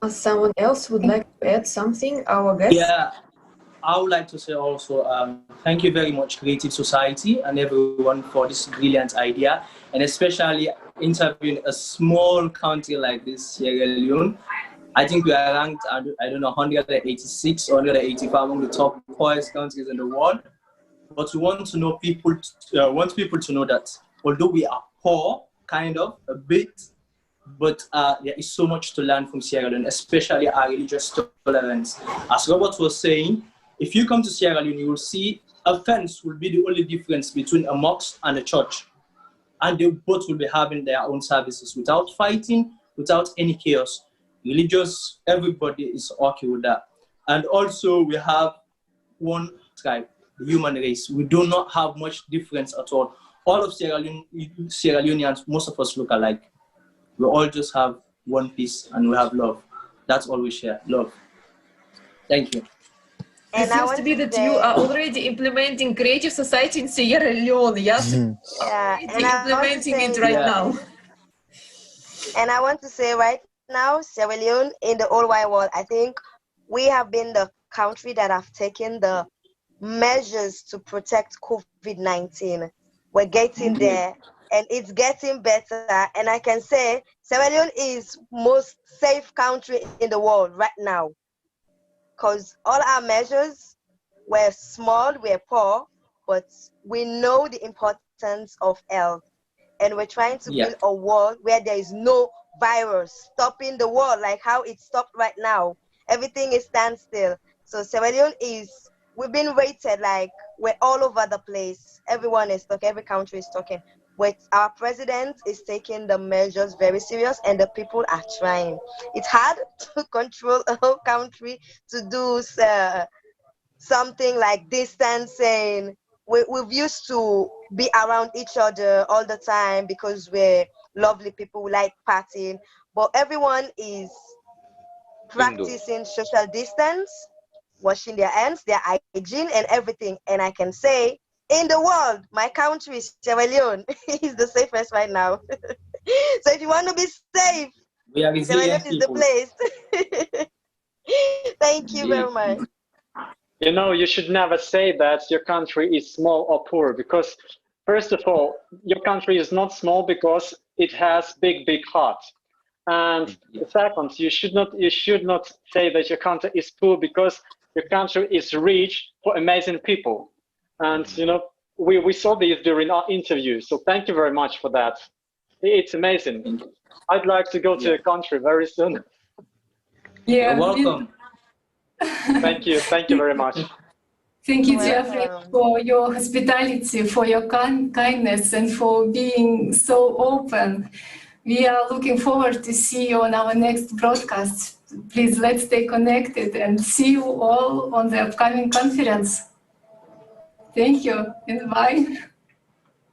Someone else would like to add something? Our guest? Yeah, I would like to say also thank you very much, Creative Society and everyone, for this brilliant idea, and especially interviewing a small country like this, Sierra Leone. I think we are ranked, I don't know, 186 or 185 among the top poorest countries in the world. But we want to know people to know that although we are poor, kind of, a bit, but there is so much to learn from Sierra Leone, especially our religious tolerance. As Robert was saying, if you come to Sierra Leone, you will see a fence will be the only difference between a mosque and a church. And they both will be having their own services without fighting, without any chaos. Religious, everybody is okay with that. And also we have one tribe, the human race. We do not have much difference at all. All of Sierra Leoneans, most of us look alike. We all just have one piece and we have love. That's all we share, love. Thank you. It seems to be that you are already implementing Creative Society in Sierra Leone, yes? Yeah, and implementing it right now. And I want to say right now, Sierra Leone in the whole wide world, I think we have been the country that have taken the measures to protect COVID-19. We're getting there and it's getting better. And I can say Sierra Leone is most safe country in the world right now. Because all our measures were small, we're poor, but we know the importance of health. And we're trying to build a world where there is no virus stopping the world, like how it's stopped right now. Everything is standstill. So Sierra Leone we've been rated, like we're all over the place. Everyone is talking, every country is talking. But our president is taking the measures very serious, and the people are trying. It's hard to control a whole country to do something like distancing. We've used to be around each other all the time because we're lovely people, we like partying. But everyone is practicing social distance, washing their hands, their hygiene, and everything. And I can say, in the world, my country, Sierra Leone, is the safest right now. So if you want to be safe, Sierra Leone is the place. Thank you very much. You know, you should never say that your country is small or poor, because first of all, your country is not small because it has big heart. And second, you should not say that your country is poor because your country is rich for amazing people. And you know, we saw this during our interview. So thank you very much for that. It's amazing. I'd like to go to your country very soon. Yeah. You're welcome. Thank you very much. Thank you, Jeffrey, for your hospitality, for your kindness, and for being so open. We are looking forward to see you on our next broadcast. Please, let's stay connected and see you all on the upcoming conference. Thank you, and bye.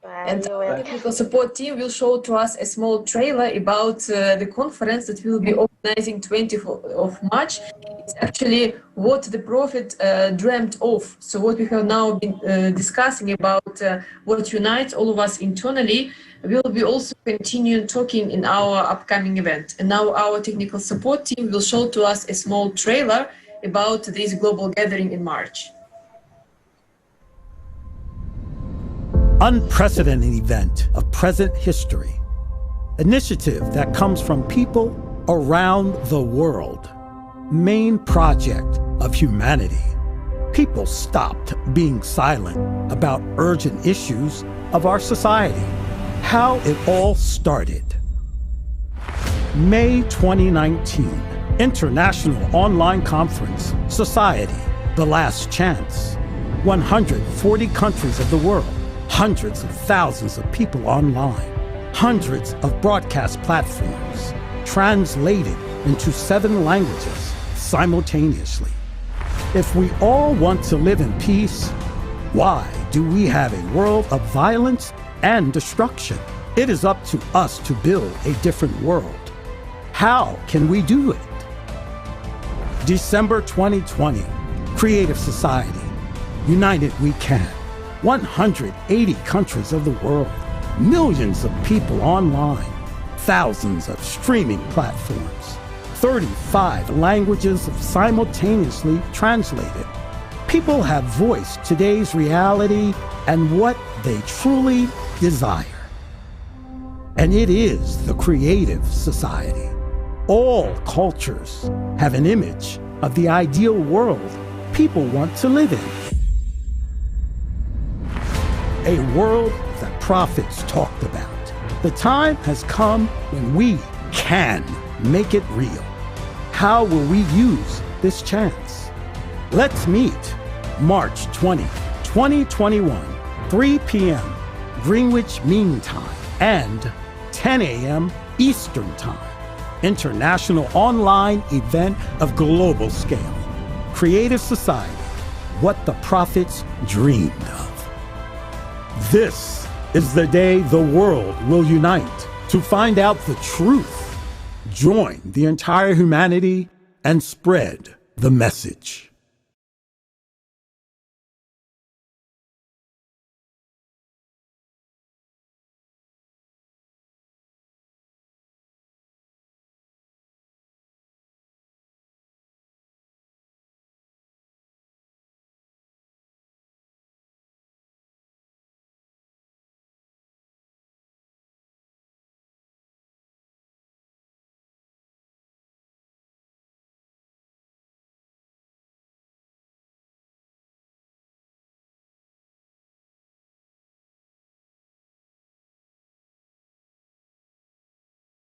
And the technical support team will show to us a small trailer about the conference that we'll be organizing 20th of March. It's actually what the Prophet dreamt of. So what we have now been discussing about what unites all of us internally, we'll be also continuing talking in our upcoming event. And now our technical support team will show to us a small trailer about this global gathering in March. Unprecedented event of present history. Initiative that comes from people around the world. Main project of humanity. People stopped being silent about urgent issues of our society. How it all started. May 2019, International Online Conference, Society, The Last Chance. 140 countries of the world. Hundreds of thousands of people online, hundreds of broadcast platforms, translated into 7 languages simultaneously. If we all want to live in peace, why do we have a world of violence and destruction? It is up to us to build a different world. How can we do it? December 2020, Creative Society, United We Can. 180 countries of the world, millions of people online, thousands of streaming platforms, 35 languages simultaneously translated. People have voiced today's reality and what they truly desire. And it is the Creative Society. All cultures have an image of the ideal world people want to live in. A world that prophets talked about. The time has come when we can make it real. How will we use this chance? Let's meet March 20, 2021, 3 p.m. Greenwich Mean Time and 10 a.m. Eastern Time. International online event of global scale. Creative Society, what the prophets dreamed of. This is the day the world will unite to find out the truth, join the entire humanity, and spread the message.